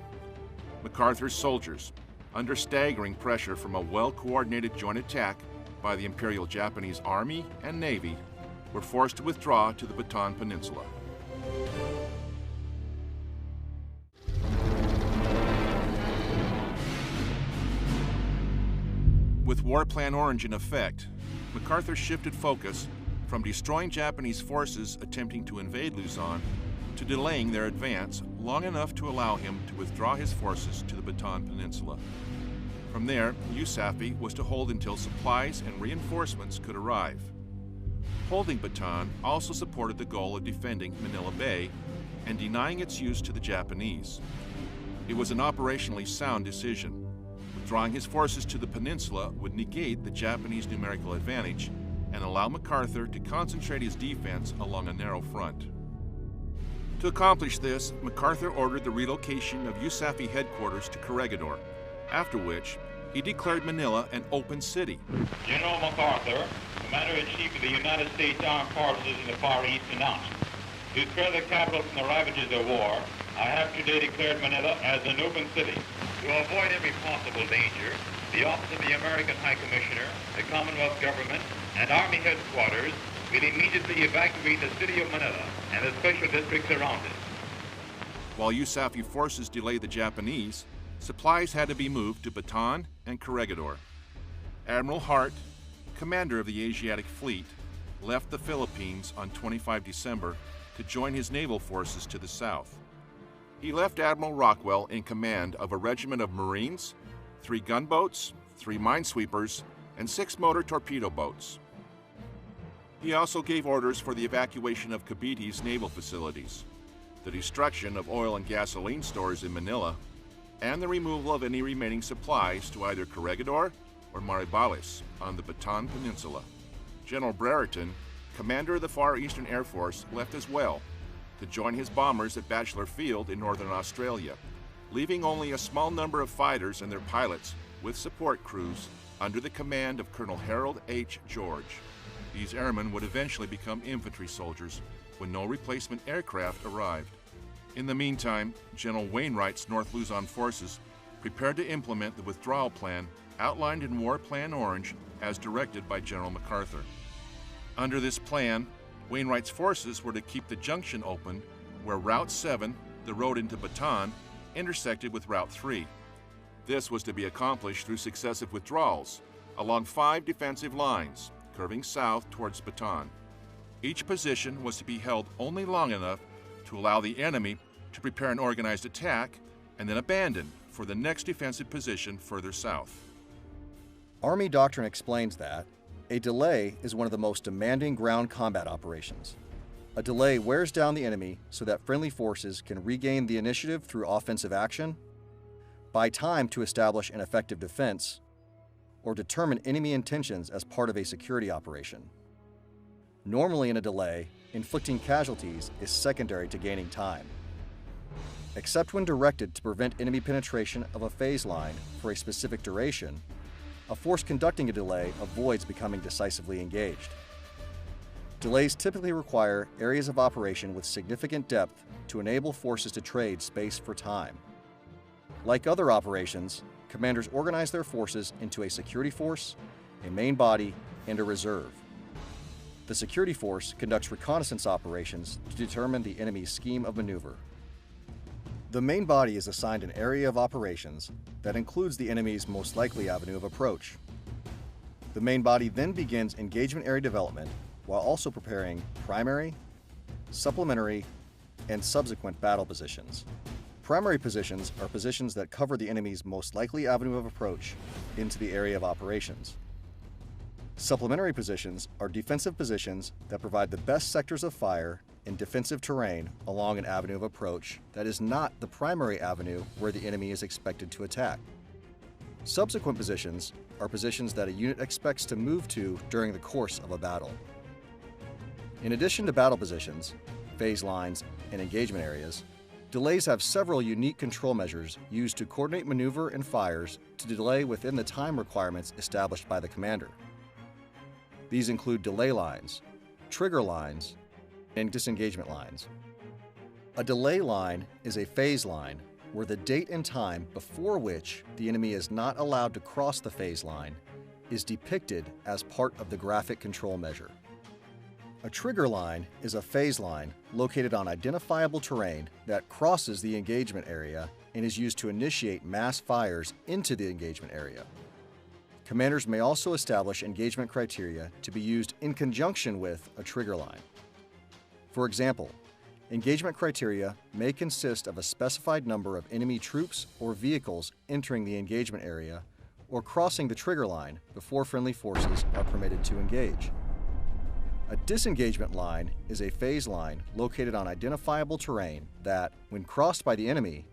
MacArthur's soldiers, under staggering pressure from a well-coordinated joint attack by the Imperial Japanese Army and Navy, were forced to withdraw to the Bataan Peninsula. With War Plan Orange in effect, MacArthur shifted focus from destroying Japanese forces attempting to invade Luzon to delaying their advance long enough to allow him to withdraw his forces to the Bataan Peninsula. From there, USAFE was to hold until supplies and reinforcements could arrive. Holding Bataan also supported the goal of defending Manila Bay and denying its use to the Japanese. It was an operationally sound decision. Withdrawing his forces to the peninsula would negate the Japanese numerical advantage and allow Macarthur to concentrate his defense along a narrow front. To accomplish this, Macarthur ordered the relocation of USAFE headquarters to Corregidor, after which he declared Manila an open city. General Macarthur, Commander-in-Chief of the United States Armed Forces in the Far East, announced, to spare the capital from the ravages of war, I have today declared Manila as an open city. To avoid every possible danger, the Office of the American High Commissioner, the Commonwealth Government, and Army headquarters will immediately evacuate the city of Manila and the special districts around it. While USAFE forces delayed the Japanese, supplies had to be moved to Bataan and Corregidor. Admiral Hart, commander of the Asiatic Fleet, left the Philippines on 25 December to join his naval forces to the south. He left Admiral Rockwell in command of a regiment of Marines, 3 gunboats, 3 minesweepers, and 6 motor torpedo boats. He also gave orders for the evacuation of Cavité's naval facilities, the destruction of oil and gasoline stores in Manila, and the removal of any remaining supplies to either Corregidor or Maribalis on the Bataan Peninsula. General Brereton, commander of the Far Eastern Air Force, left as well to join his bombers at Bachelor Field in northern Australia, leaving only a small number of fighters and their pilots with support crews under the command of Colonel Harold H. George. These airmen would eventually become infantry soldiers when no replacement aircraft arrived. In the meantime, General Wainwright's North Luzon forces prepared to implement the withdrawal plan outlined in War Plan Orange as directed by General Macarthur. Under this plan, Wainwright's forces were to keep the junction open where Route 7, the road into Bataan, intersected with Route 3. This was to be accomplished through successive withdrawals along 5 defensive lines, curving south towards Bataan. Each position was to be held only long enough to allow the enemy to prepare an organized attack and then abandon for the next defensive position further south. Army doctrine explains that a delay is one of the most demanding ground combat operations. A delay wears down the enemy so that friendly forces can regain the initiative through offensive action, buy time to establish an effective defense, or determine enemy intentions as part of a security operation. Normally in a delay, inflicting casualties is secondary to gaining time. Except when directed to prevent enemy penetration of a phase line for a specific duration, a force conducting a delay avoids becoming decisively engaged. Delays typically require areas of operation with significant depth to enable forces to trade space for time. Like other operations, commanders organize their forces into a security force, a main body, and a reserve. The security force conducts reconnaissance operations to determine the enemy's scheme of maneuver. The main body is assigned an area of operations that includes the enemy's most likely avenue of approach. The main body then begins engagement area development while also preparing primary, supplementary, and subsequent battle positions. Primary positions are positions that cover the enemy's most likely avenue of approach into the area of operations. Supplementary positions are defensive positions that provide the best sectors of fire in defensive terrain along an avenue of approach that is not the primary avenue where the enemy is expected to attack. Subsequent positions are positions that a unit expects to move to during the course of a battle. In addition to battle positions, phase lines, and engagement areas, delays have several unique control measures used to coordinate maneuver and fires to delay within the time requirements established by the commander. These include delay lines, trigger lines, and disengagement lines. A delay line is a phase line where the date and time before which the enemy is not allowed to cross the phase line is depicted as part of the graphic control measure. A trigger line is a phase line located on identifiable terrain that crosses the engagement area and is used to initiate mass fires into the engagement area. Commanders may also establish engagement criteria to be used in conjunction with a trigger line. For example, engagement criteria may consist of a specified number of enemy troops or vehicles entering the engagement area or crossing the trigger line before friendly forces are permitted to engage. A disengagement line is a phase line located on identifiable terrain that, when crossed by the enemy,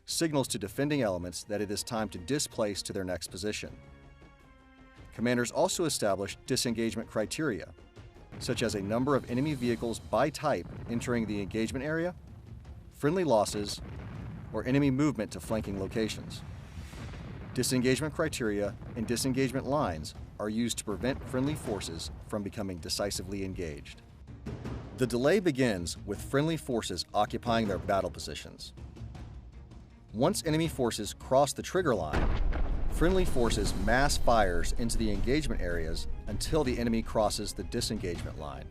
signals to defending elements that it is time to displace to their next position. Commanders also establish disengagement criteria, such as a number of enemy vehicles by type entering the engagement area, friendly losses, or enemy movement to flanking locations. Disengagement criteria and disengagement lines are used to prevent friendly forces from becoming decisively engaged. The delay begins with friendly forces occupying their battle positions. Once enemy forces cross the trigger line, friendly forces mass fires into the engagement areas until the enemy crosses the disengagement line.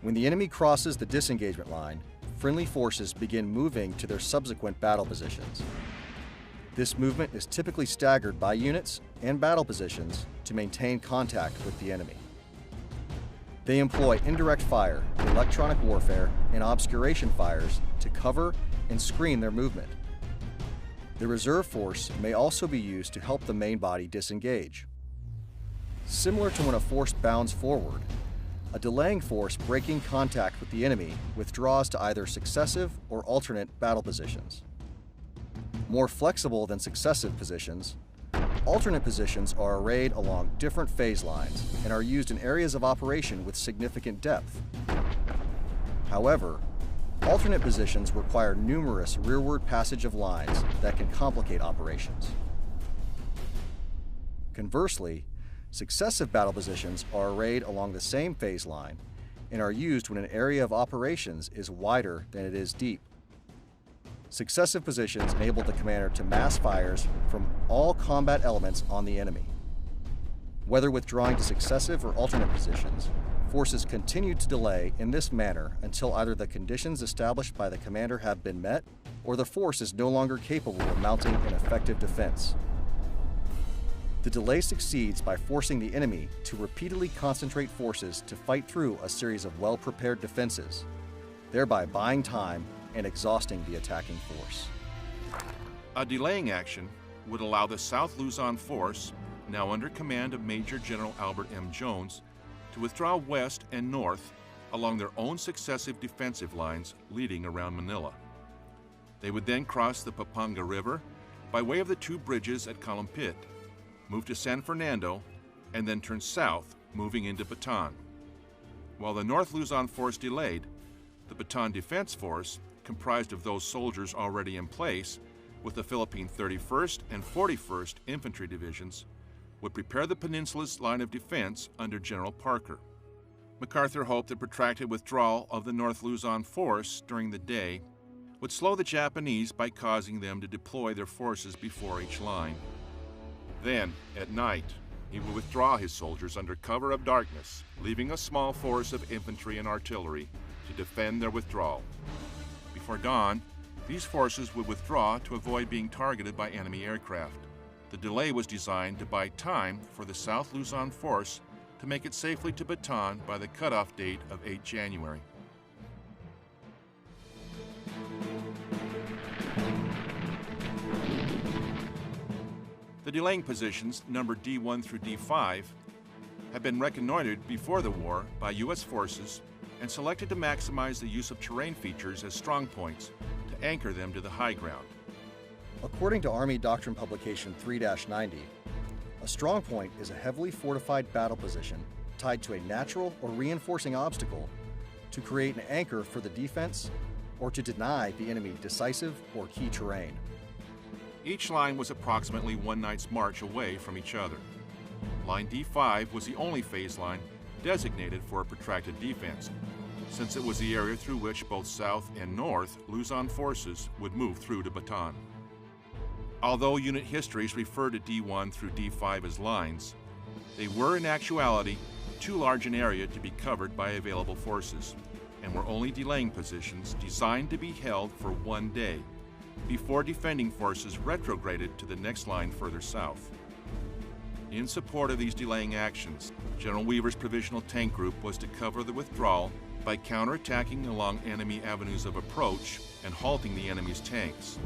When the enemy crosses the disengagement line, friendly forces begin moving to their subsequent battle positions. This movement is typically staggered by units and battle positions to maintain contact with the enemy. They employ indirect fire, electronic warfare, and obscuration fires to cover and screen their movement. The reserve force may also be used to help the main body disengage. Similar to when a force bounds forward, a delaying force breaking contact with the enemy withdraws to either successive or alternate battle positions. More flexible than successive positions, alternate positions are arrayed along different phase lines and are used in areas of operation with significant depth. However, alternate positions require numerous rearward passage of lines that can complicate operations. Conversely, successive battle positions are arrayed along the same phase line and are used when an area of operations is wider than it is deep. Successive positions enable the commander to mass fires from all combat elements on the enemy. Whether withdrawing to successive or alternate positions, forces continue to delay in this manner until either the conditions established by the commander have been met or the force is no longer capable of mounting an effective defense. The delay succeeds by forcing the enemy to repeatedly concentrate forces to fight through a series of well-prepared defenses, thereby buying time and exhausting the attacking force. A delaying action would allow the South Luzon force, now under command of Major General Albert M. Jones, to withdraw west and north along their own successive defensive lines leading around Manila. They would then cross the Pampanga River by way of the two bridges at Calumpit, move to San Fernando, and then turn south, moving into Bataan. While the North Luzon force delayed, the Bataan Defense Force, comprised of those soldiers already in place, with the Philippine 31st and 41st Infantry Divisions, would prepare the peninsula's line of defense under General Parker. Macarthur hoped that protracted withdrawal of the North Luzon force during the day would slow the Japanese by causing them to deploy their forces before each line. Then, at night, he would withdraw his soldiers under cover of darkness, leaving a small force of infantry and artillery to defend their withdrawal. Before dawn, these forces would withdraw to avoid being targeted by enemy aircraft. The delay was designed to buy time for the South Luzon force to make it safely to Bataan by the cutoff date of 8 January. The delaying positions, numbered D1 through D5, had been reconnoitered before the war by U.S. forces and selected to maximize the use of terrain features as strong points to anchor them to the high ground. According to Army Doctrine Publication 3-90, a strong point is a heavily fortified battle position tied to a natural or reinforcing obstacle to create an anchor for the defense or to deny the enemy decisive or key terrain. Each line was approximately one night's march away from each other. Line D5 was the only phase line designated for a protracted defense, since it was the area through which both South and North Luzon forces would move through to Bataan. Although unit histories refer to D1 through D5 as lines, they were in actuality too large an area to be covered by available forces, and were only delaying positions designed to be held for one day, before defending forces retrograded to the next line further south. In support of these delaying actions, General Weaver's Provisional Tank Group was to cover the withdrawal by counterattacking along enemy avenues of approach and halting the enemy's tanks.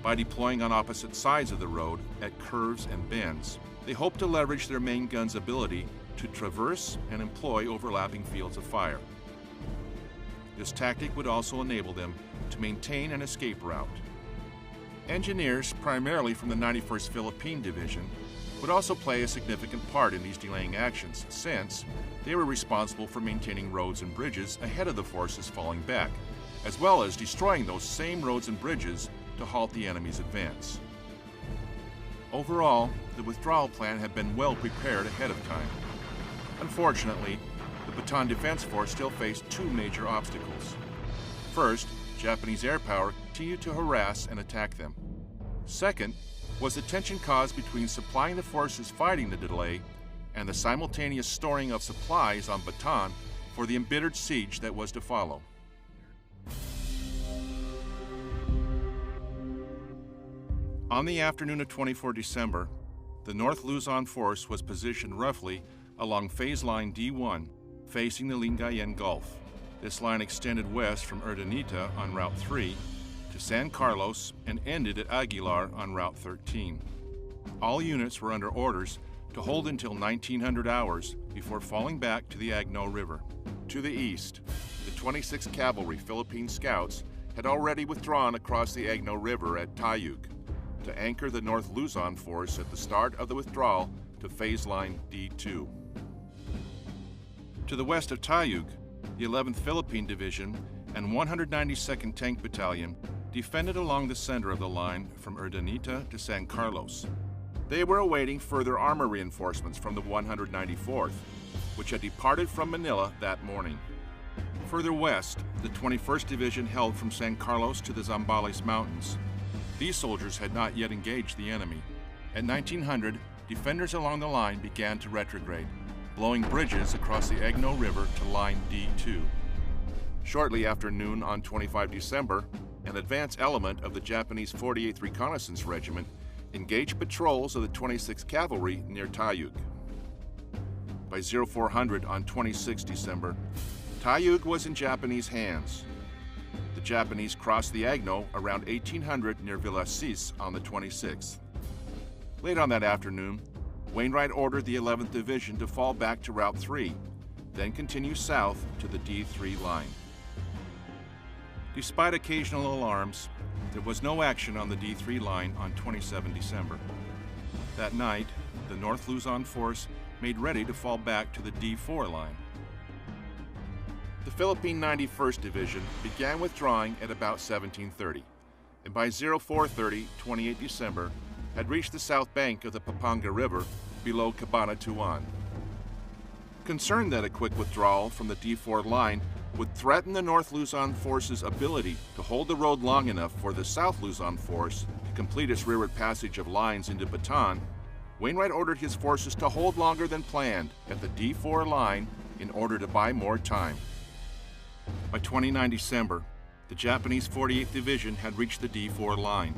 By deploying on opposite sides of the road at curves and bends, they hoped to leverage their main gun's ability to traverse and employ overlapping fields of fire. This tactic would also enable them to maintain an escape route. Engineers, primarily from the 91st Philippine Division, would also play a significant part in these delaying actions, since they were responsible for maintaining roads and bridges ahead of the forces falling back, as well as destroying those same roads and bridges to halt the enemy's advance. Overall, the withdrawal plan had been well prepared ahead of time. Unfortunately, the Bataan Defense Force still faced two major obstacles. First, Japanese air power continued to harass and attack them. Second, was the tension caused between supplying the forces fighting the delay and the simultaneous storing of supplies on Bataan for the embittered siege that was to follow. On the afternoon of 24 December, the North Luzon force was positioned roughly along phase line D1, facing the Lingayen Gulf. This line extended west from Urdaneta on Route 3 to San Carlos and ended at Aguilar on Route 13. All units were under orders to hold until 1900 hours before falling back to the Agno River. To the east, the 26th Cavalry Philippine Scouts had already withdrawn across the Agno River at Tayug to anchor the North Luzon force at the start of the withdrawal to phase line D2. To the west of Tayug, the 11th Philippine Division and 192nd Tank Battalion defended along the center of the line from Urdaneta to San Carlos. They were awaiting further armor reinforcements from the 194th, which had departed from Manila that morning. Further west, the 21st Division held from San Carlos to the Zambales Mountains. These soldiers had not yet engaged the enemy. At 1900, defenders along the line began to retrograde, blowing bridges across the Agno River to line D2. Shortly after noon on 25 December, an advance element of the Japanese 48th Reconnaissance Regiment engaged patrols of the 26th Cavalry near Tayug. By 0400 on 26 December, Tayug was in Japanese hands. The Japanese crossed the Agno around 1800 near Villasis on the 26th. Late on that afternoon, Wainwright ordered the 11th Division to fall back to Route 3, then continue south to the D3 line. Despite occasional alarms, there was no action on the D3 line on 27 December. That night, the North Luzon force made ready to fall back to the D4 line. The Philippine 91st Division began withdrawing at about 1730, and by 0430, 28 December, had reached the south bank of the Pampanga River below Cabanatuan. Concerned that a quick withdrawal from the D4 line would threaten the North Luzon force's ability to hold the road long enough for the South Luzon force to complete its rearward passage of lines into Bataan, Wainwright ordered his forces to hold longer than planned at the D4 line in order to buy more time. By 29 December, the Japanese 48th Division had reached the D4 line.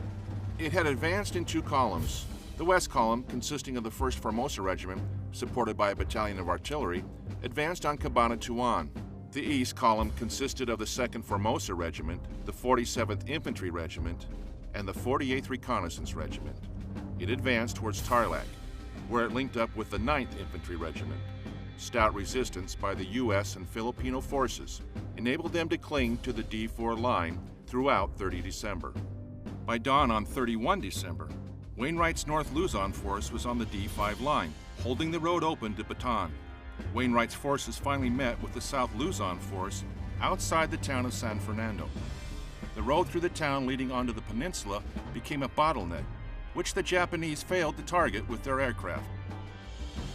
It had advanced in two columns. The west column, consisting of the 1st Formosa Regiment, supported by a battalion of artillery, advanced on Cabanatuan. The east column consisted of the 2nd Formosa Regiment, the 47th Infantry Regiment, and the 48th Reconnaissance Regiment. It advanced towards Tarlac, where it linked up with the 9th Infantry Regiment. Stout resistance by the U.S. and Filipino forces enabled them to cling to the D4 line throughout 30 December. By dawn on 31 December, Wainwright's North Luzon force was on the D5 line, holding the road open to Bataan. Wainwright's forces finally met with the South Luzon force outside the town of San Fernando. The road through the town leading onto the peninsula became a bottleneck, which the Japanese failed to target with their aircraft.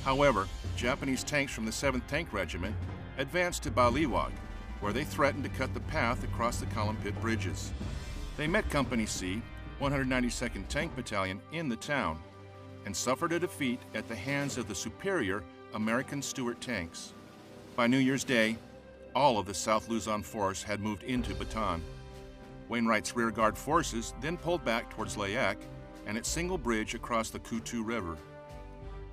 However, Japanese tanks from the 7th Tank Regiment advanced to Baliwag, where they threatened to cut the path across the column pit bridges. They met Company C, 192nd Tank Battalion in the town, and suffered a defeat at the hands of the superior American Stuart tanks. By New Year's Day, all of the South Luzon force had moved into Bataan. Wainwright's rearguard forces then pulled back towards Layak and its single bridge across the Kutu River.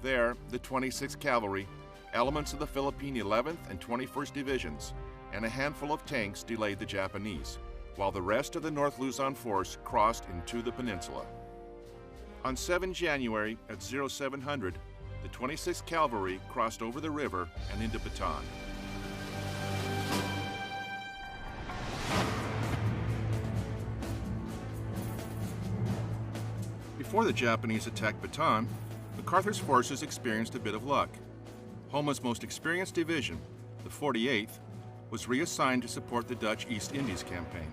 There, the 26th Cavalry, elements of the Philippine 11th and 21st Divisions, and a handful of tanks delayed the Japanese, while the rest of the North Luzon force crossed into the peninsula. On 7 January at 0700, the 26th Cavalry crossed over the river and into Bataan. Before the Japanese attacked Bataan, MacArthur's forces experienced a bit of luck. Homa's most experienced division, the 48th, was reassigned to support the Dutch East Indies campaign.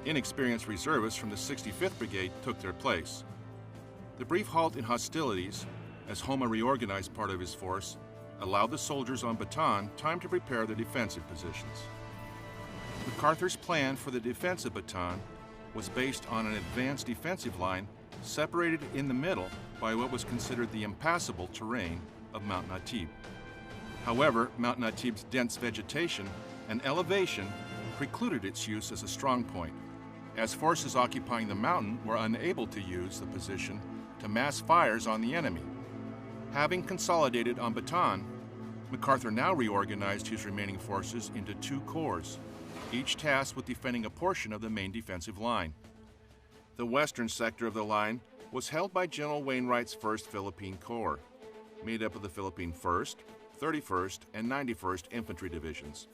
Inexperienced reservists from the 65th Brigade took their place. The brief halt in hostilities, as Homa reorganized part of his force, allowed the soldiers on Bataan time to prepare their defensive positions. MacArthur's plan for the defense of Bataan was based on an advanced defensive line separated in the middle by what was considered the impassable terrain of Mount Natib. However, Mount Natib's dense vegetation and elevation precluded its use as a strong point, as forces occupying the mountain were unable to use the position to mass fires on the enemy. Having consolidated on Bataan, MacArthur now reorganized his remaining forces into 2 corps, each tasked with defending a portion of the main defensive line. The western sector of the line was held by General Wainwright's 1st Philippine Corps, made up of the Philippine 1st, 31st, and 91st Infantry Divisions,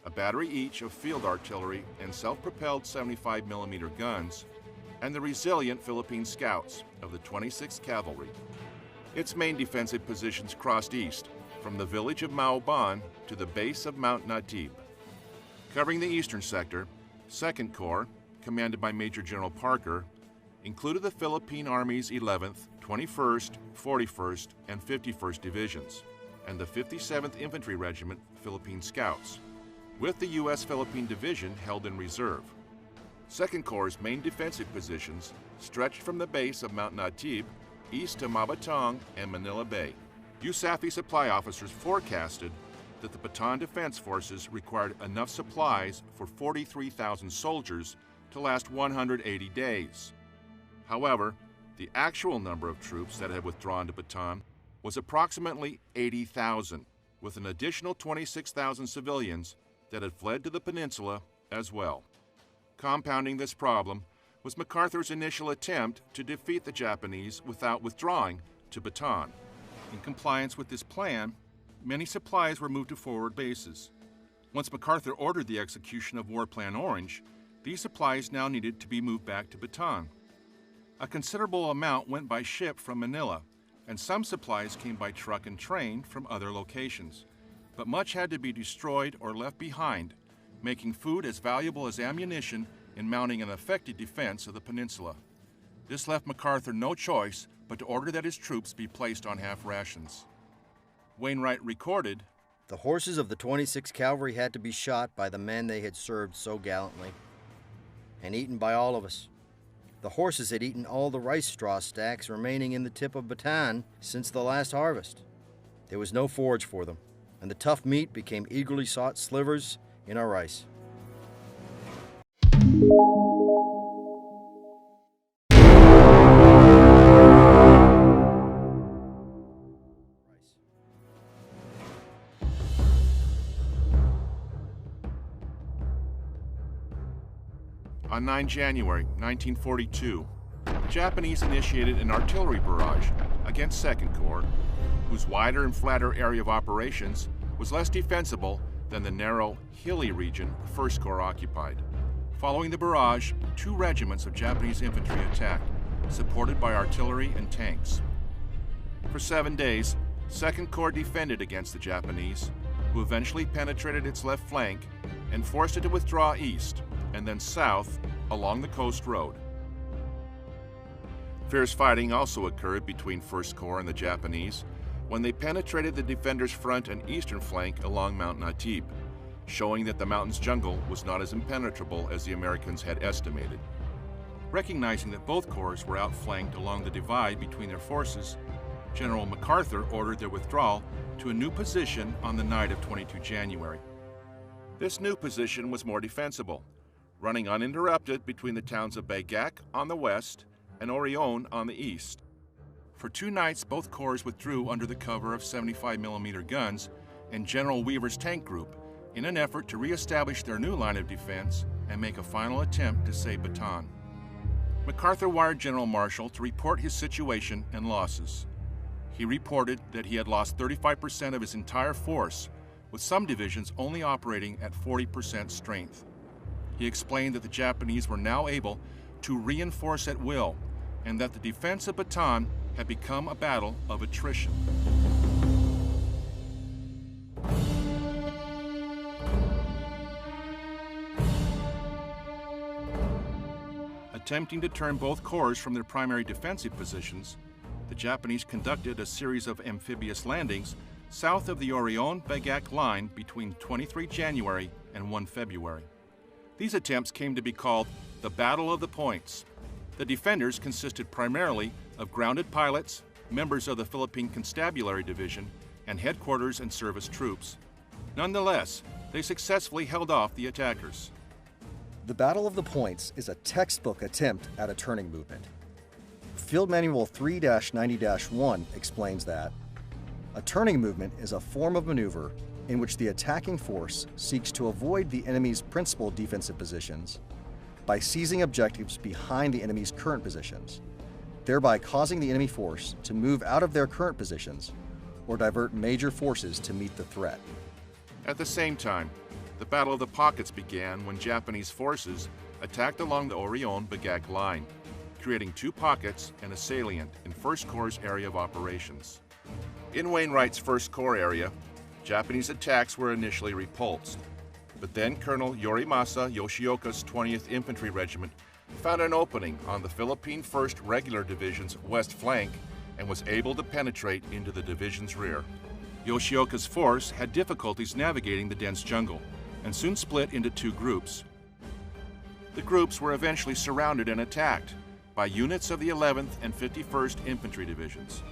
a battery each of field artillery and self-propelled 75mm guns, and the resilient Philippine Scouts of the 26th Cavalry. Its main defensive positions crossed east, from the village of Maoban to the base of Mount Natib. Covering the eastern sector, 2nd Corps, commanded by Major General Parker, included the Philippine Army's 11th, 21st, 41st, and 51st Divisions, and the 57th Infantry Regiment Philippine Scouts, with the U.S. Philippine Division held in reserve. 2nd Corps' main defensive positions stretched from the base of Mount Natib east to Mabatong and Manila Bay. USAFE supply officers forecasted that the Bataan Defense Forces required enough supplies for 43,000 soldiers to last 180 days. However, the actual number of troops that had withdrawn to Bataan was approximately 80,000, with an additional 26,000 civilians that had fled to the peninsula as well. Compounding this problem was MacArthur's initial attempt to defeat the Japanese without withdrawing to Bataan. In compliance with this plan, many supplies were moved to forward bases. Once MacArthur ordered the execution of War Plan Orange, these supplies now needed to be moved back to Bataan. A considerable amount went by ship from Manila, and some supplies came by truck and train from other locations. But much had to be destroyed or left behind, making food as valuable as ammunition in mounting an effective defense of the peninsula. This left MacArthur no choice but to order that his troops be placed on half rations. Wainwright recorded, "The horses of the 26th Cavalry had to be shot by the men they had served so gallantly, and eaten by all of us. The horses had eaten all the rice straw stacks remaining in the tip of Bataan since the last harvest. There was no forage for them, and the tough meat became eagerly sought slivers in our rice." On 9 January 1942, the Japanese initiated an artillery barrage against 2nd Corps, whose wider and flatter area of operations was less defensible than the narrow, hilly region 1st Corps occupied. Following the barrage, 2 regiments of Japanese infantry attacked, supported by artillery and tanks. For 7 days, 2nd Corps defended against the Japanese, who eventually penetrated its left flank and forced it to withdraw east and then south along the coast road. Fierce fighting also occurred between 1st Corps and the Japanese when they penetrated the defenders' front and eastern flank along Mount Natib, showing that the mountain's jungle was not as impenetrable as the Americans had estimated. Recognizing that both corps were outflanked along the divide between their forces, General Macarthur ordered their withdrawal to a new position on the night of 22 January. This new position was more defensible, running uninterrupted between the towns of Bagak on the west and Orion on the east. For 2 nights, both corps withdrew under the cover of 75mm guns and General Weaver's tank group in an effort to reestablish their new line of defense and make a final attempt to save Bataan. MacArthur wired General Marshall to report his situation and losses. He reported that he had lost 35% of his entire force, with some divisions only operating at 40% strength. He explained that the Japanese were now able to reinforce at will, and that the defense of Bataan had become a battle of attrition. Attempting to turn both corps from their primary defensive positions, the Japanese conducted a series of amphibious landings south of the Orion-Bagak line between 23 January and 1 February. These attempts came to be called the Battle of the Points. The defenders consisted primarily of grounded pilots, members of the Philippine Constabulary Division, and headquarters and service troops. Nonetheless, they successfully held off the attackers. The Battle of the Points is a textbook attempt at a turning movement. Field Manual 3-90-1 explains that a turning movement is a form of maneuver in which the attacking force seeks to avoid the enemy's principal defensive positions by seizing objectives behind the enemy's current positions, thereby causing the enemy force to move out of their current positions or divert major forces to meet the threat. At the same time, the Battle of the Pockets began when Japanese forces attacked along the Orion-Bagak line, creating 2 pockets and a salient in 1st Corps' area of operations. In Wainwright's 1st Corps area, Japanese attacks were initially repulsed, but then Colonel Yorimasa Yoshioka's 20th Infantry Regiment found an opening on the Philippine 1st Regular Division's west flank and was able to penetrate into the division's rear. Yoshioka's force had difficulties navigating the dense jungle and soon split into 2 groups. The groups were eventually surrounded and attacked by units of the 11th and 51st Infantry Divisions.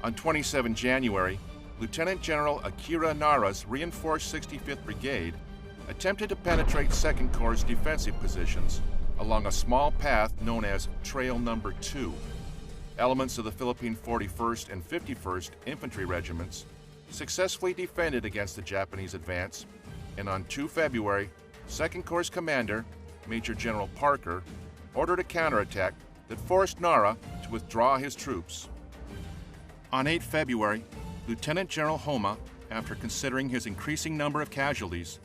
On 27 January, Lieutenant General Akira Nara's reinforced 65th Brigade attempted to penetrate 2nd Corps' defensive positions along a small path known as Trail Number 2. Elements of the Philippine 41st and 51st Infantry Regiments successfully defended against the Japanese advance, and on 2 February, 2nd Corps Commander, Major General Parker, ordered a counterattack that forced Nara to withdraw his troops. On 8 February, Lieutenant General Homa, after considering his increasing number of casualties,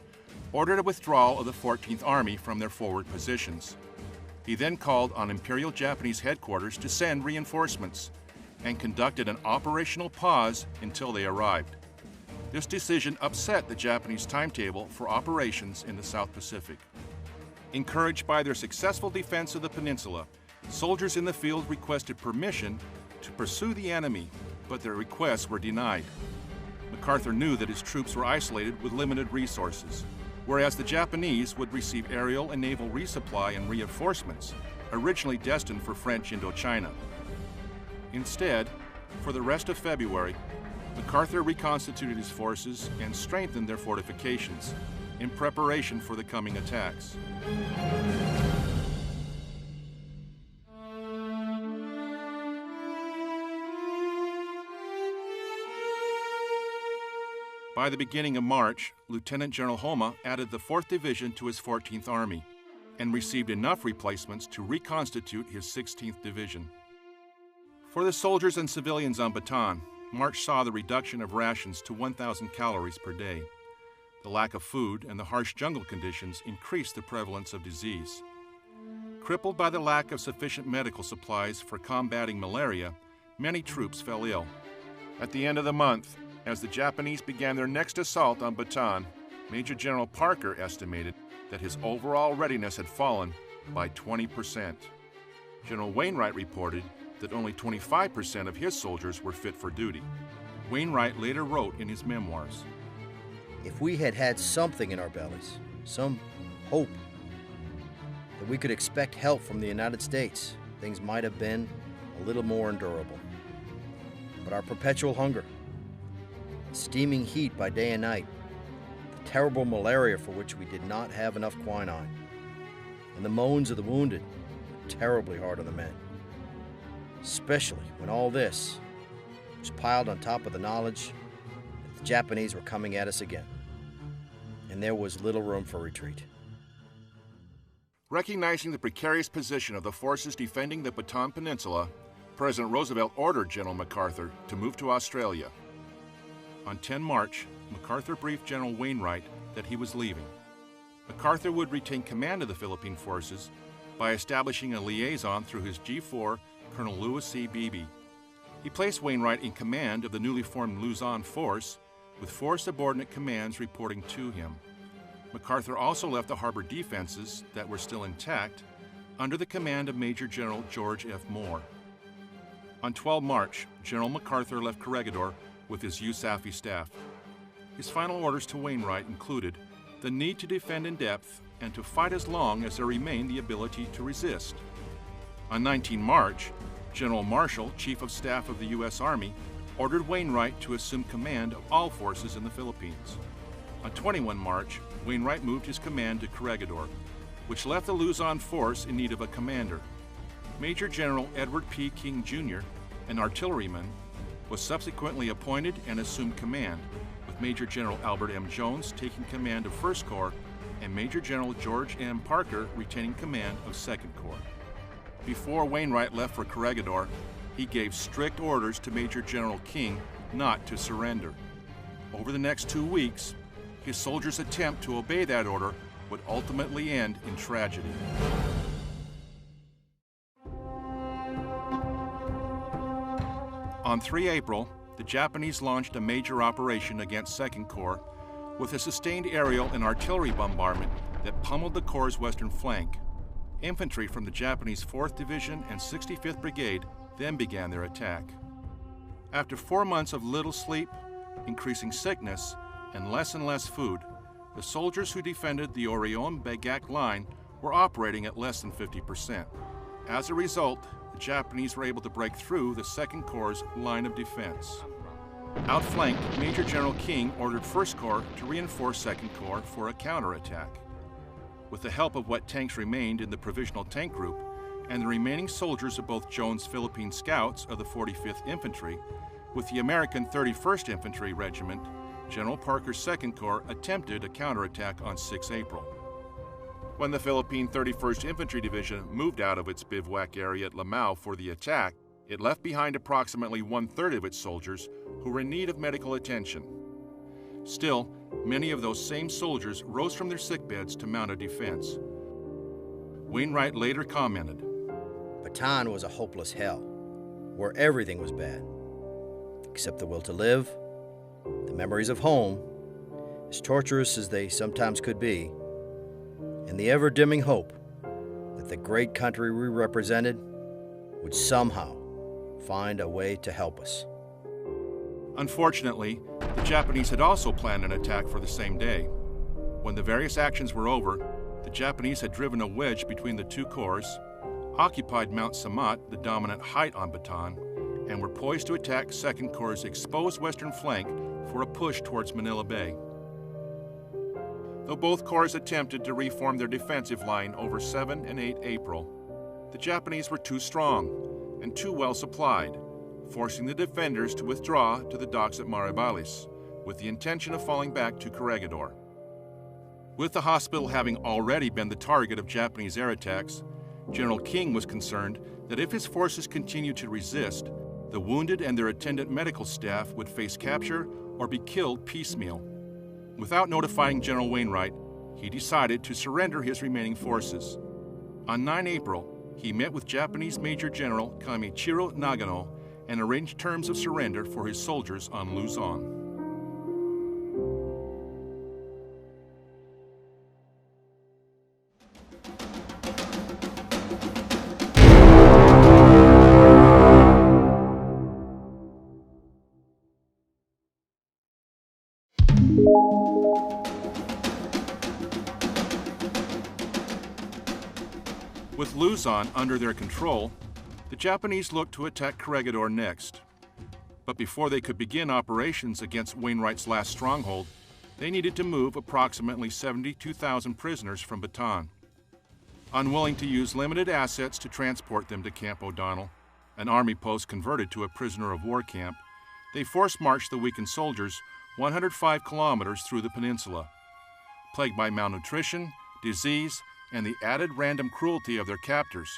ordered a withdrawal of the 14th Army from their forward positions. He then called on Imperial Japanese headquarters to send reinforcements and conducted an operational pause until they arrived. This decision upset the Japanese timetable for operations in the South Pacific. Encouraged by their successful defense of the peninsula, soldiers in the field requested permission to pursue the enemy, but their requests were denied. MacArthur knew that his troops were isolated with limited resources, whereas the Japanese would receive aerial and naval resupply and reinforcements, originally destined for French Indochina. Instead, for the rest of February, MacArthur reconstituted his forces and strengthened their fortifications in preparation for the coming attacks. By the beginning of March, Lieutenant General Homa added the 4th Division to his 14th Army and received enough replacements to reconstitute his 16th Division. For the soldiers and civilians on Bataan, March saw the reduction of rations to 1,000 calories per day. The lack of food and the harsh jungle conditions increased the prevalence of disease. Crippled by the lack of sufficient medical supplies for combating malaria, many troops fell ill. At the end of the month, as the Japanese began their next assault on Bataan, Major General Parker estimated that his overall readiness had fallen by 20%. General Wainwright reported that only 25% of his soldiers were fit for duty. Wainwright later wrote in his memoirs, "If we had had something in our bellies, some hope that we could expect help from the United States, things might have been a little more endurable. But our perpetual hunger, steaming heat by day and night, the terrible malaria for which we did not have enough quinine, and the moans of the wounded were terribly hard on the men, especially when all this was piled on top of the knowledge that the Japanese were coming at us again, and there was little room for retreat. Recognizing the precarious position of the forces defending the Bataan Peninsula, President Roosevelt ordered General Macarthur to move to Australia. On 10 March, Macarthur briefed General Wainwright that he was leaving. Macarthur would retain command of the Philippine forces by establishing a liaison through his G4, Colonel Louis C. Beebe. He placed Wainwright in command of the newly formed Luzon force, with 4 subordinate commands reporting to him. Macarthur also left the harbor defenses that were still intact under the command of Major General George F. Moore. On 12 March, General Macarthur left Corregidor with his USAFE staff. His final orders to Wainwright included the need to defend in depth and to fight as long as there remained the ability to resist. On 19 March, General Marshall, Chief of Staff of the U.S. Army, ordered Wainwright to assume command of all forces in the Philippines. On 21 March, Wainwright moved his command to Corregidor, which left the Luzon force in need of a commander. Major General Edward P. King, Jr., an artilleryman, was subsequently appointed and assumed command, with Major General Albert M. Jones taking command of 1st Corps and Major General George M. Parker retaining command of 2nd Corps. Before Wainwright left for Corregidor, he gave strict orders to Major General King not to surrender. Over the next 2 weeks, his soldiers' attempt to obey that order would ultimately end in tragedy. On 3 April, the Japanese launched a major operation against 2nd Corps with a sustained aerial and artillery bombardment that pummeled the Corps' western flank. Infantry from the Japanese 4th Division and 65th Brigade then began their attack. After 4 months of little sleep, increasing sickness, and less food, the soldiers who defended the Orion-Bagak line were operating at less than 50%. As a result, the Japanese were able to break through the 2nd Corps' line of defense. Outflanked, Major General King ordered 1st Corps to reinforce 2nd Corps for a counterattack. With the help of what tanks remained in the Provisional Tank Group and the remaining soldiers of both Jones' Philippine Scouts of the 45th Infantry, with the American 31st Infantry Regiment, General Parker's 2nd Corps attempted a counterattack on 6 April. When the Philippine 31st Infantry Division moved out of its bivouac area at Lamau for the attack, it left behind approximately 1/3 of its soldiers who were in need of medical attention. Still, many of those same soldiers rose from their sickbeds to mount a defense. Wainwright later commented, Bataan was a hopeless hell, where everything was bad, except the will to live, the memories of home, as torturous as they sometimes could be, and the ever-dimming hope that the great country we represented would somehow find a way to help us. Unfortunately, the Japanese had also planned an attack for the same day. When the various actions were over, the Japanese had driven a wedge between the 2 corps, occupied Mount Samat, the dominant height on Bataan, and were poised to attack 2nd Corps' exposed western flank for a push towards Manila Bay. Though both corps attempted to reform their defensive line over 7 and 8 April, the Japanese were too strong and too well supplied, forcing the defenders to withdraw to the docks at Maribalis, with the intention of falling back to Corregidor. With the hospital having already been the target of Japanese air attacks, General King was concerned that if his forces continued to resist, the wounded and their attendant medical staff would face capture or be killed piecemeal. Without notifying General Wainwright, he decided to surrender his remaining forces. On 9 April, he met with Japanese Major General Kamichiro Nagano and arranged terms of surrender for his soldiers on Luzon. With Luzon under their control, the Japanese looked to attack Corregidor next. But before they could begin operations against Wainwright's last stronghold, they needed to move approximately 72,000 prisoners from Bataan. Unwilling to use limited assets to transport them to Camp O'Donnell, an army post converted to a prisoner of war camp, they force-marched the weakened soldiers 105 kilometers through the peninsula. Plagued by malnutrition, disease, and the added random cruelty of their captors,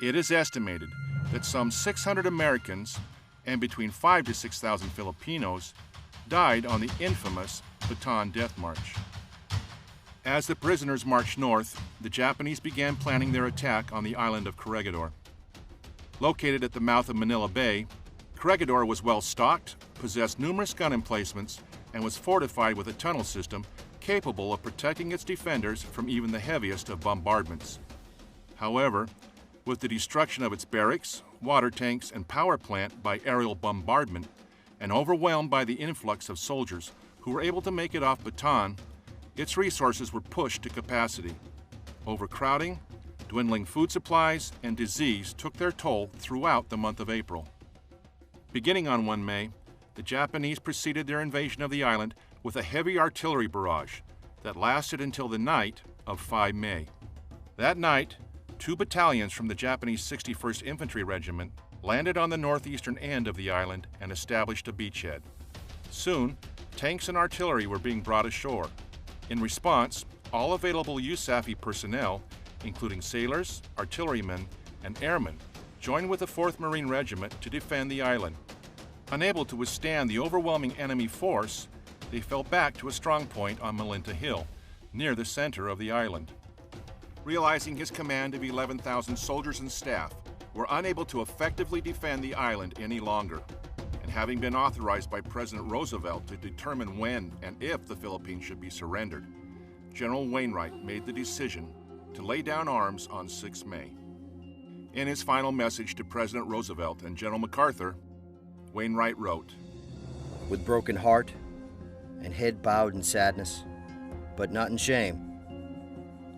it is estimated that some 600 Americans and between 5,000 to 6,000 Filipinos died on the infamous Bataan Death March. As the prisoners marched north, the Japanese began planning their attack on the island of Corregidor. Located at the mouth of Manila Bay, Corregidor was well stocked, possessed numerous gun emplacements, and was fortified with a tunnel system capable of protecting its defenders from even the heaviest of bombardments. However, with the destruction of its barracks, water tanks, and power plant by aerial bombardment, and overwhelmed by the influx of soldiers who were able to make it off Bataan, its resources were pushed to capacity. Overcrowding, dwindling food supplies, and disease took their toll throughout the month of April. Beginning on 1 May, the Japanese preceded their invasion of the island with a heavy artillery barrage that lasted until the night of 5 May. That night, 2 battalions from the Japanese 61st Infantry Regiment landed on the northeastern end of the island and established a beachhead. Soon, tanks and artillery were being brought ashore. In response, all available USAFE personnel, including sailors, artillerymen, and airmen, joined with the 4th Marine Regiment to defend the island. Unable to withstand the overwhelming enemy force, they fell back to a strong point on Malinta Hill, near the center of the island. Realizing his command of 11,000 soldiers and staff were unable to effectively defend the island any longer, and having been authorized by President Roosevelt to determine when and if the Philippines should be surrendered, General Wainwright made the decision to lay down arms on 6 May. In his final message to President Roosevelt and General Macarthur, Wainwright wrote, "With broken heart and head bowed in sadness, but not in shame,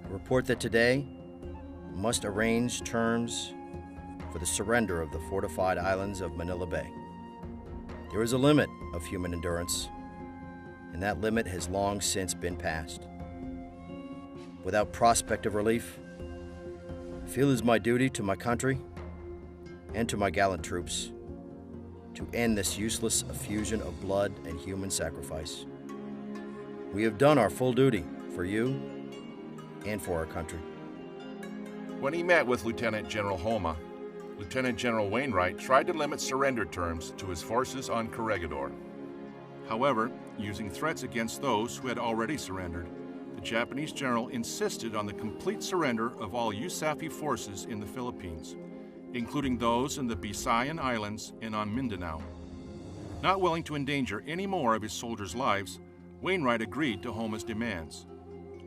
I report that today we must arrange terms for the surrender of the fortified islands of Manila Bay. There is a limit of human endurance, and that limit has long since been passed. Without prospect of relief, I feel it is my duty to my country and to my gallant troops to end this useless effusion of blood and human sacrifice. We have done our full duty for you and for our country." When he met with Lieutenant General Homa, Lieutenant General Wainwright tried to limit surrender terms to his forces on Corregidor. However, using threats against those who had already surrendered, the Japanese general insisted on the complete surrender of all USAFE forces in the Philippines, including those in the Bisan Islands and on Mindanao. Not willing to endanger any more of his soldiers' lives, Wainwright agreed to Homa's demands.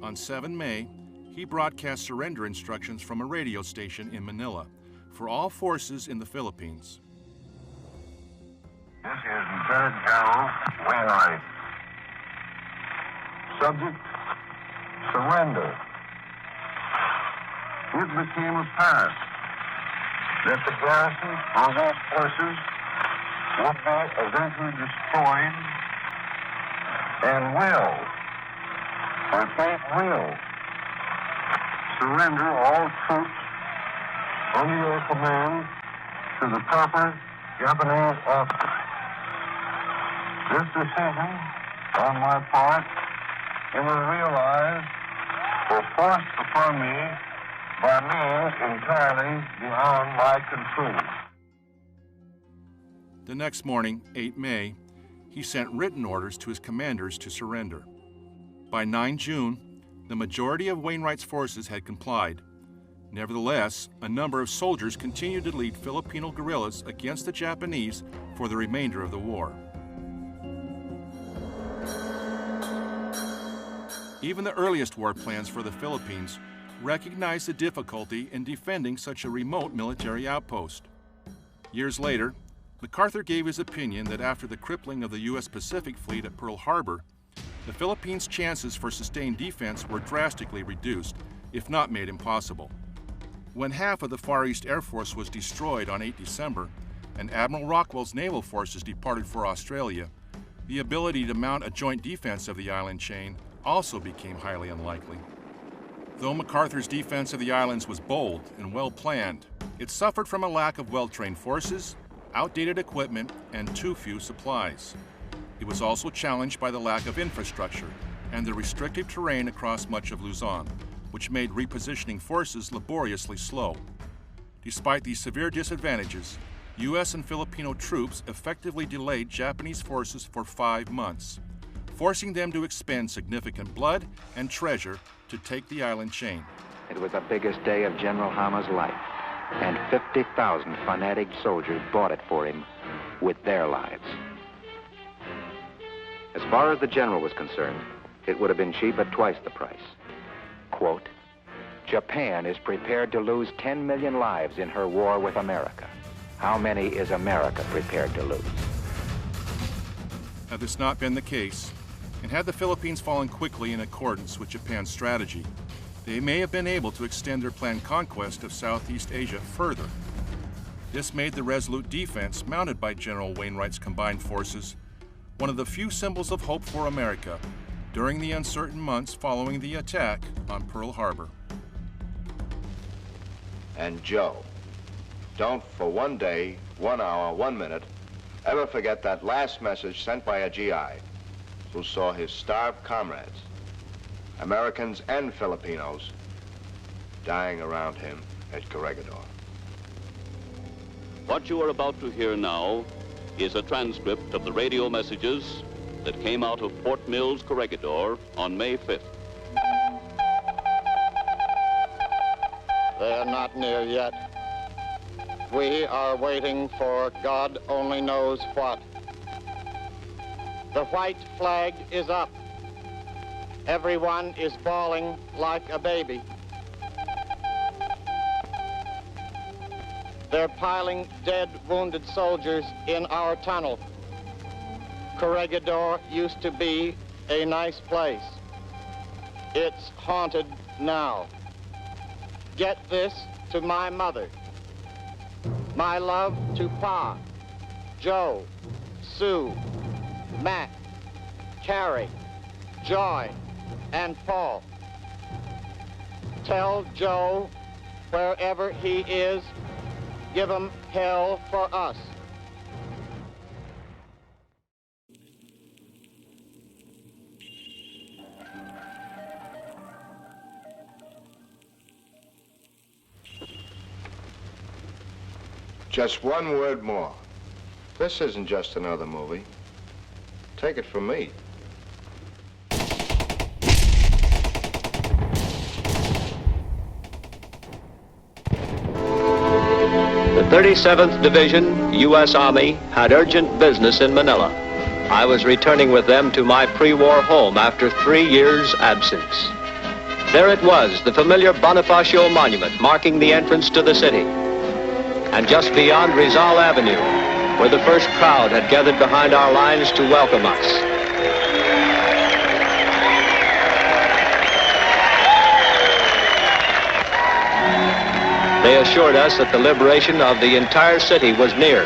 On 7 May, he broadcast surrender instructions from a radio station in Manila for all forces in the Philippines. This is Lieutenant General Wainwright. Subject, surrender. It became apparent that the garrison of these forces would be eventually destroyed and will, surrender all troops under your command to the proper Japanese officers. This decision on my part, it was realized, was forced upon me by means entirely beyond my control. The next morning, 8 May, he sent written orders to his commanders to surrender. By 9 June, the majority of Wainwright's forces had complied. Nevertheless, a number of soldiers continued to lead Filipino guerrillas against the Japanese for the remainder of the war. Even the earliest war plans for the Philippines recognized the difficulty in defending such a remote military outpost. Years later, MacArthur gave his opinion that after the crippling of the U.S. Pacific Fleet at Pearl Harbor, the Philippines' chances for sustained defense were drastically reduced, if not made impossible. When half of the Far East Air Force was destroyed on 8 December, and Admiral Rockwell's naval forces departed for Australia, the ability to mount a joint defense of the island chain also became highly unlikely. Though MacArthur's defense of the islands was bold and well planned, it suffered from a lack of well-trained forces, outdated equipment, and too few supplies. It was also challenged by the lack of infrastructure and the restrictive terrain across much of Luzon, which made repositioning forces laboriously slow. Despite these severe disadvantages, U.S. and Filipino troops effectively delayed Japanese forces for 5 months, forcing them to expend significant blood and treasure to take the island chain. It was the biggest day of General Hama's life, and 50,000 fanatic soldiers bought it for him with their lives. As far as the general was concerned, it would have been cheap at twice the price. Quote, Japan is prepared to lose 10 million lives in her war with America. How many is America prepared to lose? Had this not been the case, and had the Philippines fallen quickly in accordance with Japan's strategy, they may have been able to extend their planned conquest of Southeast Asia further. This made the resolute defense mounted by General Wainwright's combined forces one of the few symbols of hope for America during the uncertain months following the attack on Pearl Harbor. And Joe, don't for 1 day, 1 hour, 1 minute, ever forget that last message sent by a GI who saw his starved comrades, Americans and Filipinos, dying around him at Corregidor. What you are about to hear now is a transcript of the radio messages that came out of Fort Mills, Corregidor on May 5th. They are not near yet. We are waiting for God only knows what. The white flag is up. Everyone is bawling like a baby. They're piling dead, wounded soldiers in our tunnel. Corregidor used to be a nice place. It's haunted now. Get this to my mother. My love to Pa, Joe, Sue, Mac, Carrie, Joy, and Paul. Tell Joe, wherever he is, give him hell for us. Just one word more. This isn't just another movie. Take it from me. The 37th Division, U.S. Army, had urgent business in Manila. I was returning with them to my pre-war home after 3 years' absence. There it was, the familiar Bonifacio Monument marking the entrance to the city. And just beyond Rizal Avenue, where the first crowd had gathered behind our lines to welcome us. They assured us that the liberation of the entire city was near.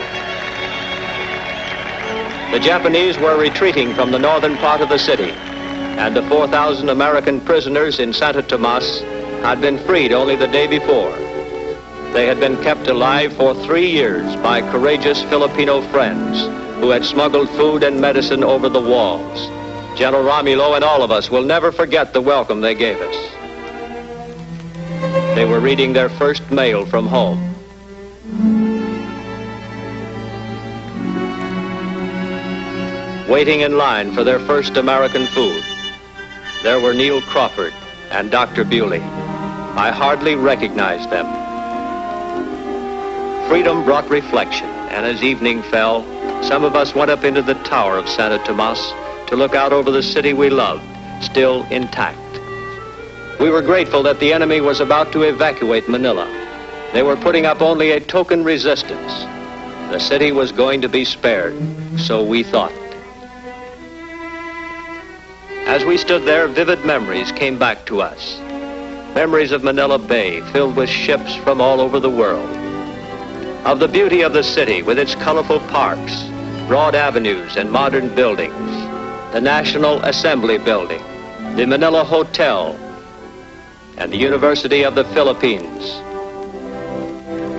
The Japanese were retreating from the northern part of the city, and the 4,000 American prisoners in Santa Tomas had been freed only the day before. They had been kept alive for 3 years by courageous Filipino friends who had smuggled food and medicine over the walls. General Romulo and all of us will never forget the welcome they gave us. They were reading their first mail from home. Waiting in line for their first American food. There were Neil Crawford and Dr. Bewley. I hardly recognized them. Freedom brought reflection, and as evening fell, some of us went up into the tower of Santa Tomas to look out over the city we loved, still intact. We were grateful that the enemy was about to evacuate Manila. They were putting up only a token resistance. The city was going to be spared, so we thought. As we stood there, vivid memories came back to us. Memories of Manila Bay, filled with ships from all over the world. Of the beauty of the city with its colorful parks, broad avenues and modern buildings, the National Assembly Building, the Manila Hotel, and the University of the Philippines,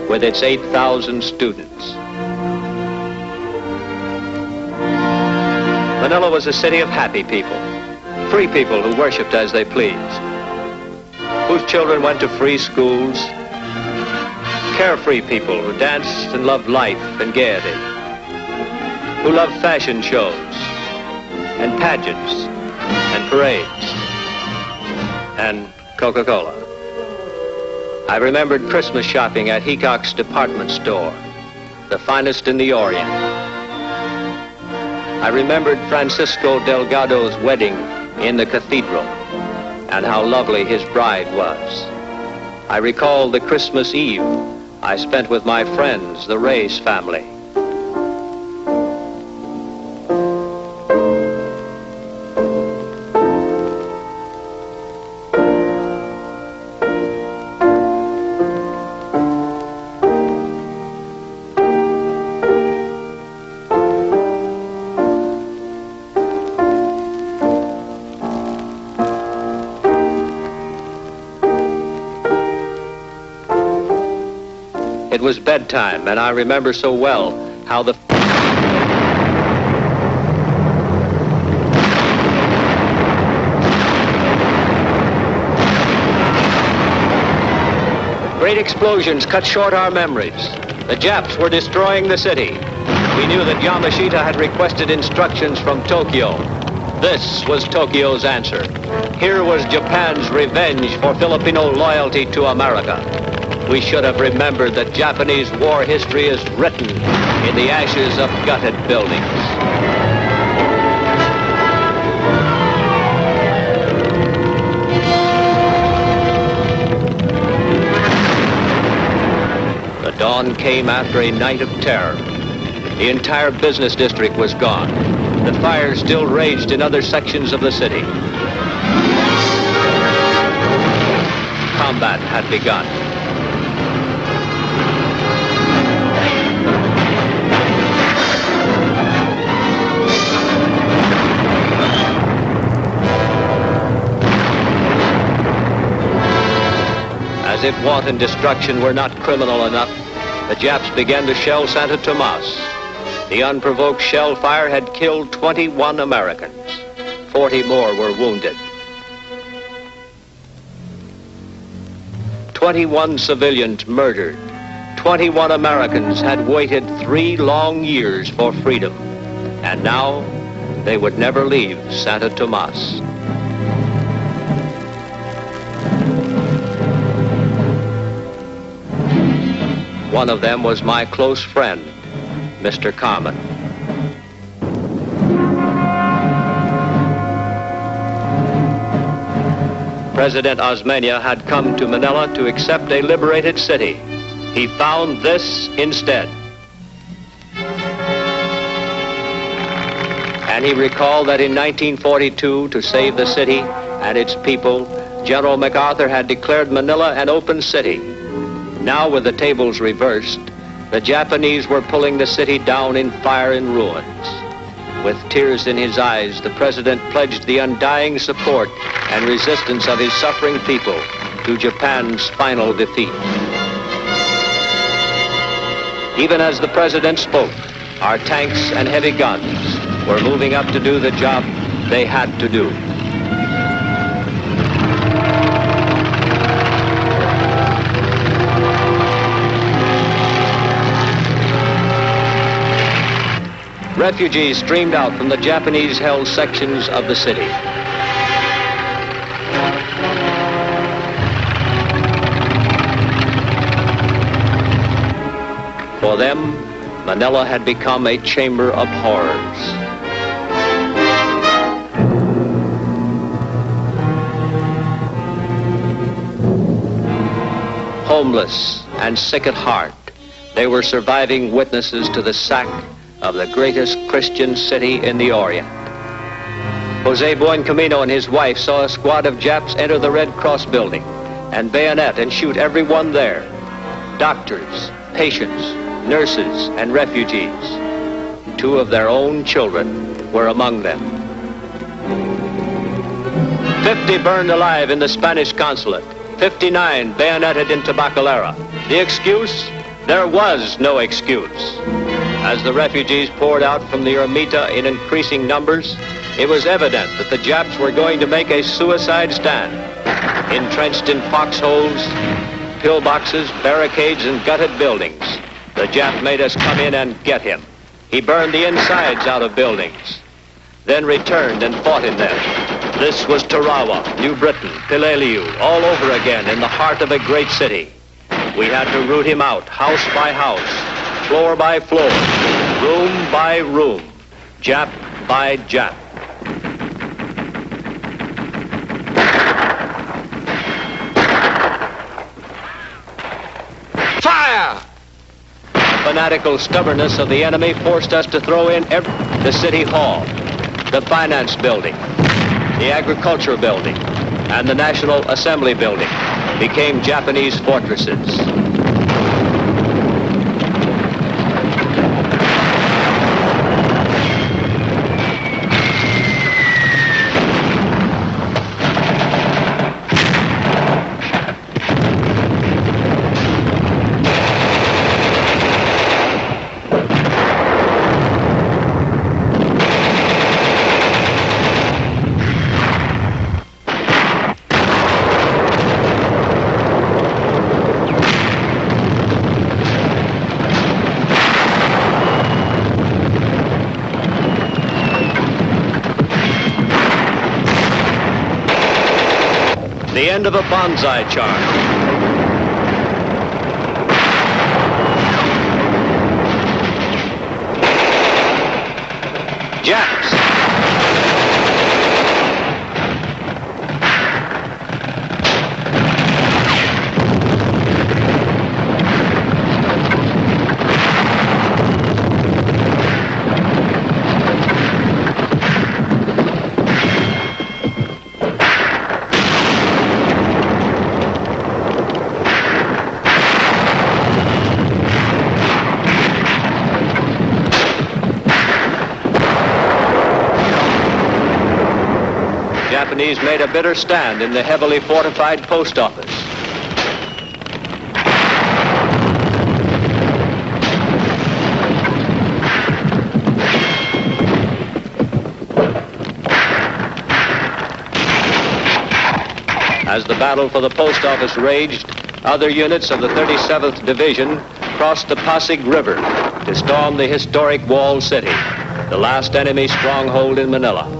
with its 8,000 students. Manila was a city of happy people, free people who worshiped as they pleased. whose children went to free schools, carefree people who danced and loved life and gaiety, who loved fashion shows and pageants and parades and Coca-Cola. I remembered Christmas shopping at Heacock's department store, the finest in the Orient. I remembered Francisco Delgado's wedding in the cathedral and how lovely his bride was. I recall the Christmas Eve I spent with my friends, the Reyes family. It was bedtime, and I remember so well how the great explosions cut short our memories. The Japs were destroying the city. We knew that Yamashita had requested instructions from Tokyo. This was Tokyo's answer. Here was Japan's revenge for Filipino loyalty to America. We should have remembered that Japanese war history is written in the ashes of gutted buildings. The dawn came after a night of terror. The entire business district was gone. The fire still raged in other sections of the city. Combat had begun. As if want and destruction were not criminal enough, the Japs began to shell Santo Tomas. The unprovoked shell fire had killed 21 Americans. 40 more were wounded. 21 civilians murdered. 21 Americans had waited 3 long years for freedom. And now, they would never leave Santo Tomas. One of them was my close friend, Mr. Carmen. President Osmeña had come to Manila to accept a liberated city. He found this instead. And he recalled that in 1942, to save the city and its people, General Macarthur had declared Manila an open city. Now, with the tables reversed, the Japanese were pulling the city down in fire and ruins. With tears in his eyes, the president pledged the undying support and resistance of his suffering people to Japan's final defeat. Even as the president spoke, our tanks and heavy guns were moving up to do the job they had to do. Refugees streamed out from the Japanese-held sections of the city. For them, Manila had become a chamber of horrors. Homeless and sick at heart, they were surviving witnesses to the sack of the greatest Christian city in the Orient. Jose Buencamino and his wife saw a squad of Japs enter the Red Cross building and bayonet and shoot everyone there. Doctors, patients, nurses, and refugees. 2 of their own children were among them. 50 burned alive in the Spanish consulate. 59 bayoneted in Tabacalera. The excuse? There was no excuse. As the refugees poured out from the Ermita in increasing numbers, it was evident that the Japs were going to make a suicide stand. Entrenched in foxholes, pillboxes, barricades, and gutted buildings, the Jap made us come in and get him. He burned the insides out of buildings, then returned and fought in them. This was Tarawa, New Britain, Pilaliu, all over again in the heart of a great city. We had to root him out, house by house, floor by floor, room by room, Jap by Jap. Fire! The fanatical stubbornness of the enemy forced us to throw in the city hall, the finance building, the agriculture building, and the National Assembly building became Japanese fortresses. The end of a bonsai charge. Japs. Japanese made a bitter stand in the heavily fortified post office. As the battle for the post office raged, other units of the 37th Division crossed the Pasig River to storm the historic walled city, the last enemy stronghold in Manila.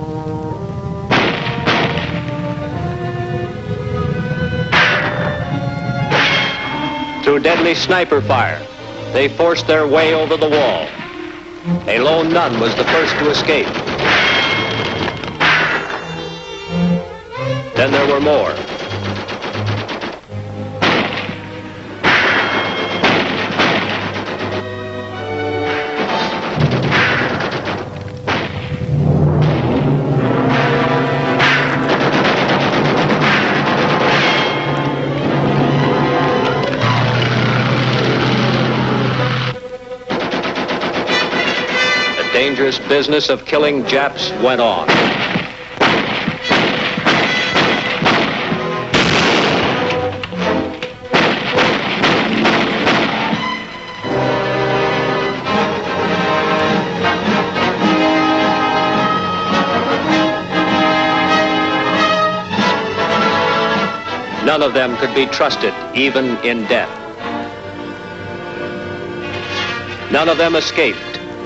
Through deadly sniper fire, they forced their way over the wall. A lone nun was the first to escape. Then there were more. Dangerous business of killing Japs went on. None of them could be trusted, even in death. None of them escaped,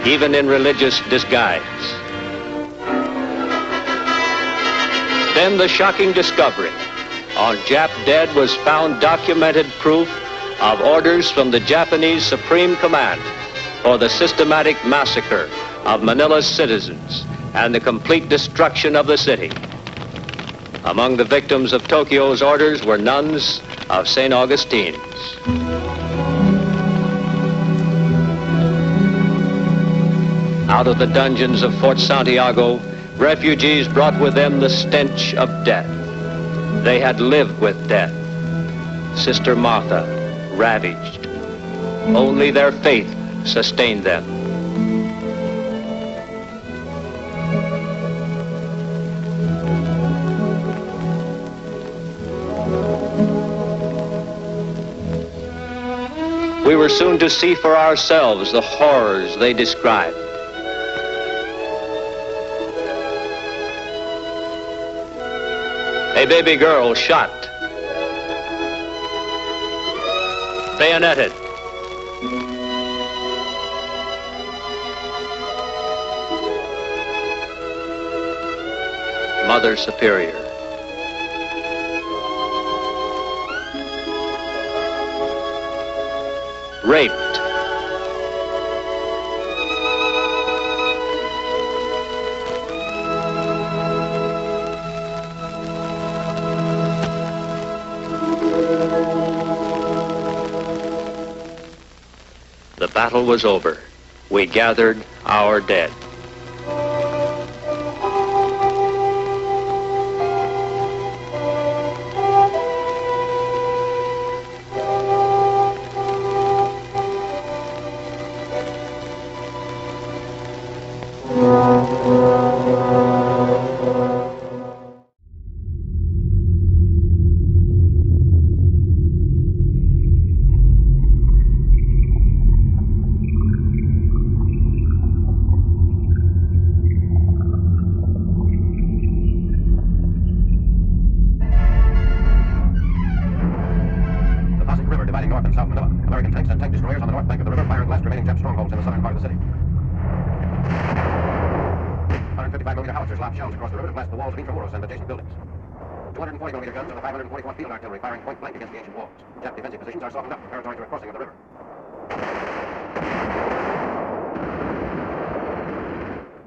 even in religious disguise. Then the shocking discovery. On Jap dead was found documented proof of orders from the Japanese Supreme Command for the systematic massacre of Manila's citizens and the complete destruction of the city. Among the victims of Tokyo's orders were nuns of St. Augustine's. Out of the dungeons of Fort Santiago, refugees brought with them the stench of death. They had lived with death. Sister Martha, ravaged. Only their faith sustained them. We were soon to see for ourselves the horrors they described. A baby girl shot. Bayoneted. Mother Superior. Raped. The battle was over. We gathered our dead.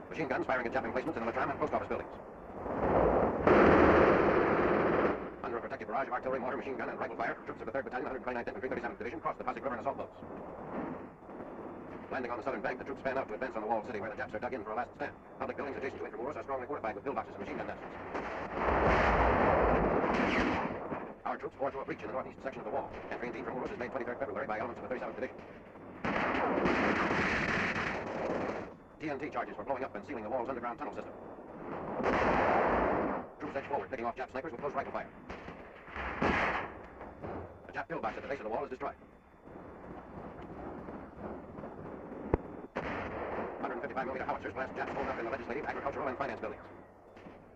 Machine guns firing at Jap emplacements in the tram and post office buildings. Under a protective barrage of artillery, mortar, machine gun, and rifle fire, troops of the 3rd Battalion, 129th Infantry, 37th Division crossed the Pasig River in assault boats. Landing on the southern bank, the troops fan out to advance on the walled city where the Japs are dug in for a last stand. Public buildings adjacent to Intramuros are strongly fortified with pillboxes and machine gun nests. Our troops pour through a breach in the northeast section of the wall. Entry into Intramuros is made 23rd February by elements of the 37th Division. TNT charges were blowing up and sealing the wall's underground tunnel system. Troops edged forward, picking off Jap snipers with close rifle fire. A Jap pillbox at the base of the wall is destroyed. 155mm howitzers blast Japs holed up in the legislative, agricultural, and finance buildings.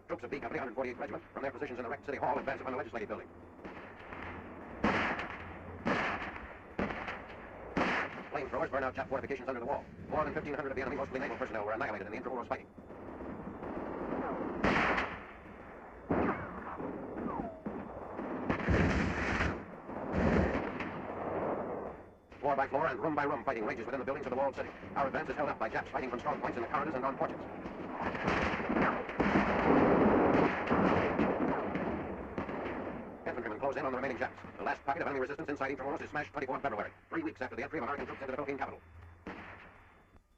Troops of B Company, 148th Regiment, from their positions in the wrecked City Hall, advance upon the legislative building. Flamethrowers burn out Jap fortifications under the wall. More than 1,500 of the enemy, mostly naval personnel, were annihilated in the Intramuros fighting. Floor by floor and room by room fighting rages within the buildings of the walled city. Our advance is held up by Japs fighting from strong points in the corridors and on porches. Infantrymen close in on the remaining Japs. The last pocket of enemy resistance inside Intramuros is smashed 24th February, 3 weeks after the entry of American troops into the Philippine capital.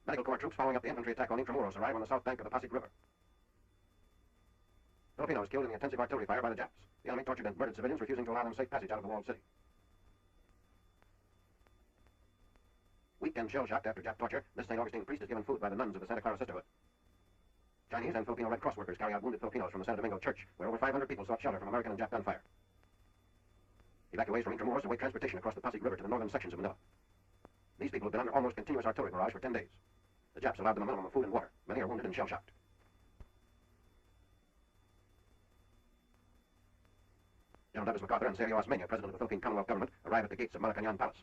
Medical Corps troops following up the infantry attack on Intramuros arrive on the south bank of the Pasig River. Filipinos killed in the intensive artillery fire by the Japs. The enemy tortured and murdered civilians, refusing to allow them safe passage out of the walled city. Weak and shell-shocked after Jap torture, this St. Augustine priest is given food by the nuns of the Santa Clara Sisterhood. Chinese and Filipino Red Cross workers carry out wounded Filipinos from the Santo Domingo Church, where over 500 people sought shelter from American and Jap gunfire. Evacuees from Intramuros await transportation across the Pasig River to the northern sections of Manila. These people have been under almost continuous artillery barrage for 10 days. The Japs allowed them a minimum of food and water. Many are wounded and shell-shocked. General Douglas Macarthur and Sergio Osmeña, President of the Philippine Commonwealth Government, arrive at the gates of Malacañang Palace.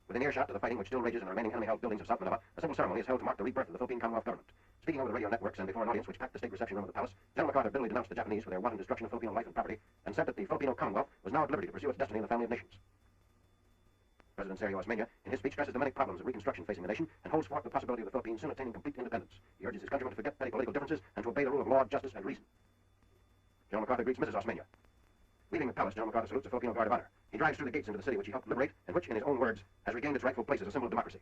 Within earshot of the fighting which still rages in the remaining enemy-held buildings of South Manila, a simple ceremony is held to mark the rebirth of the Philippine Commonwealth Government. Speaking over the radio networks and before an audience which packed the state reception room of the palace, General Macarthur bitterly denounced the Japanese for their wanton destruction of Filipino life and property, and said that the Filipino Commonwealth was now at liberty to pursue its destiny in the family of nations. President Sergio Osmeña, in his speech, stresses the many problems of reconstruction facing the nation and holds forth the possibility of the Philippines soon attaining complete independence. He urges his countrymen to forget petty political differences and to obey the rule of law, justice, and reason. General Macarthur greets Mrs. Osmeña. Leaving the palace, General Macarthur salutes the Filipino Guard of Honor. He drives through the gates into the city which he helped liberate and which, in his own words, has regained its rightful place as a symbol of democracy.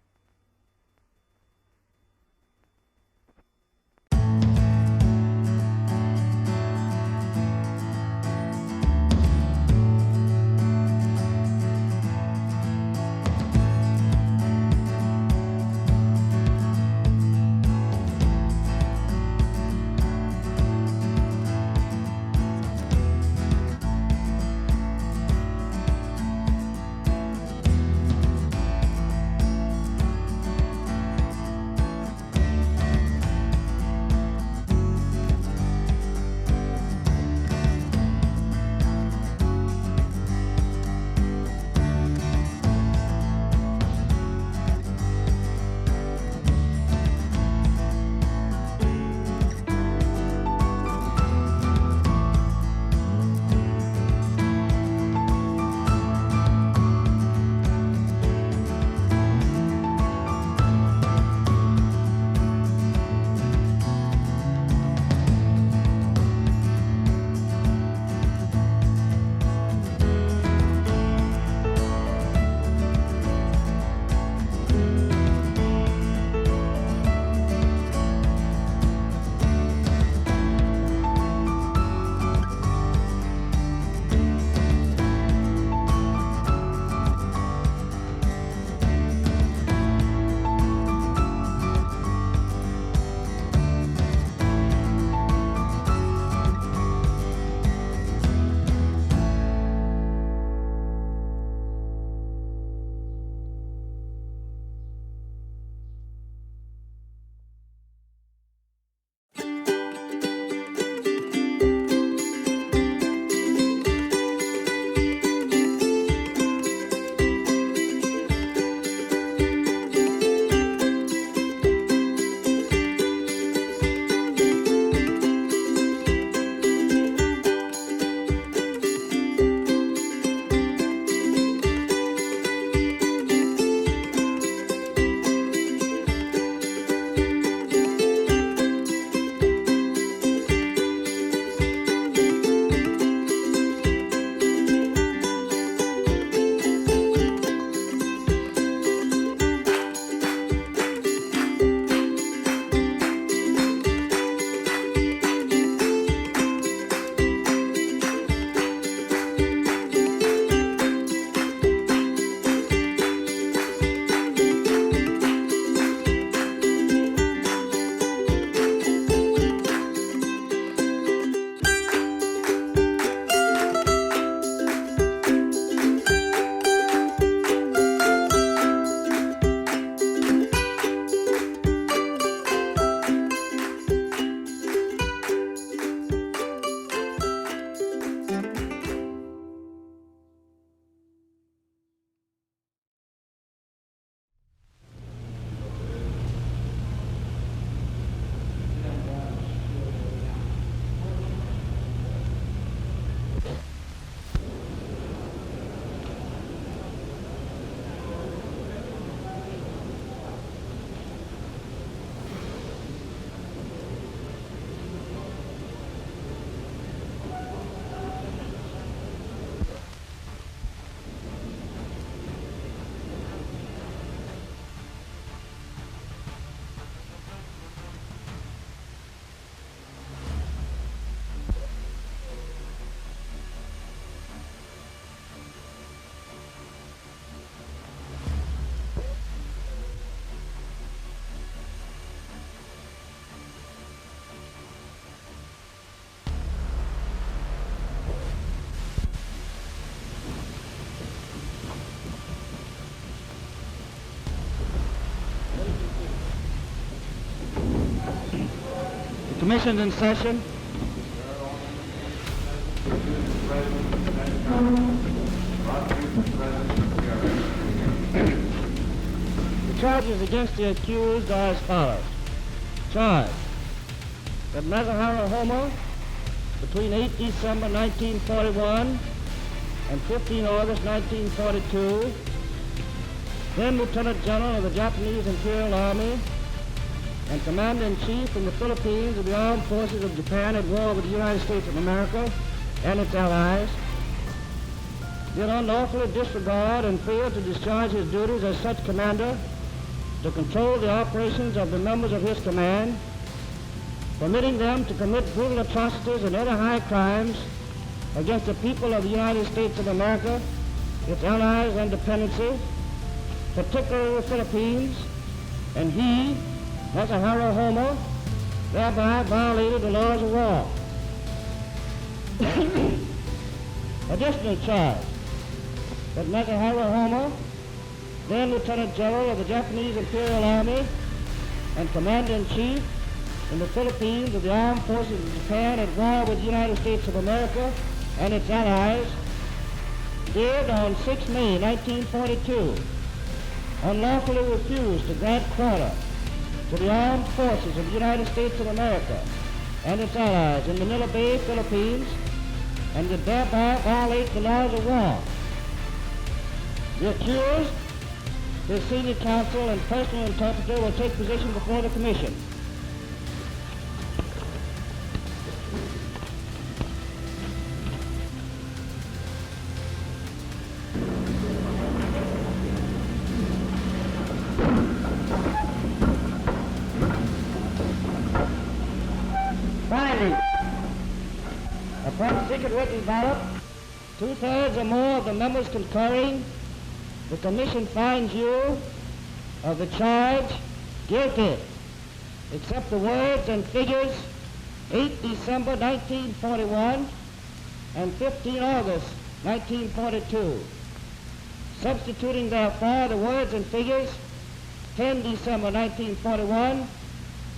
commission's in session. The charges against the accused are as follows. Charge that Macarthur Homer, between 8 December 1941 and 15 August 1942, then Lieutenant General of the Japanese Imperial Army and Commander-in-Chief in the Philippines of the Armed Forces of Japan at war with the United States of America and its allies, did unlawfully disregard and fail to discharge his duties as such commander to control the operations of the members of his command, permitting them to commit brutal atrocities and other high crimes against the people of the United States of America, its allies and dependencies, particularly the Philippines, and he, Macarthur Homer, thereby violated the laws of war. Additional charge that Macarthur Homer, then Lieutenant General of the Japanese Imperial Army and Commander-in-Chief in the Philippines of the Armed Forces of Japan at war with the United States of America and its allies, did on 6 May 1942 unlawfully refuse to grant quarter to the armed forces of the United States of America and its allies in Manila Bay, Philippines, and did thereby violate the laws of war. The accused, his senior counsel, and personal interpreter will take position before the commission. Finally, upon secret written ballot, 2/3 or more of the members concurring, the commission finds you of the charge guilty, except the words and figures 8 December 1941 and 15 August 1942, substituting therefore the words and figures 10 December 1941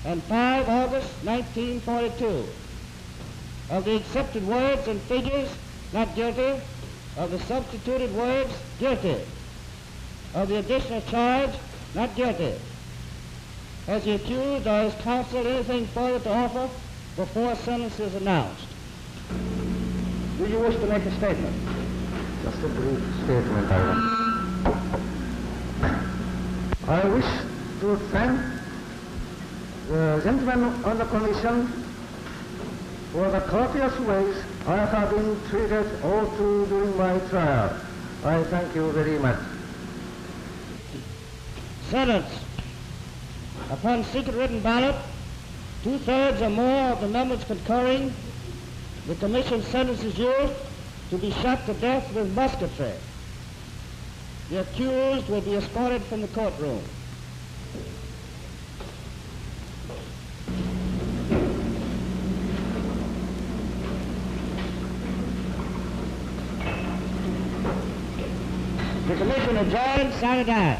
and 5 August 1942. Of the accepted words and figures, not guilty. Of the substituted words, guilty. Of the additional charge, not guilty. Has the accused or his counsel anything further to offer before sentence is announced? Do you wish to make a statement? Just a brief statement, I wish to thank the gentlemen on the commission for the courteous ways I have been treated all through during my trial. I thank you very much. Sentence. Upon secret written ballot, 2/3 or more of the members concurring, the commission sentences you to be shot to death with musketry. The accused will be escorted from the courtroom. The commission adjourned, sine die.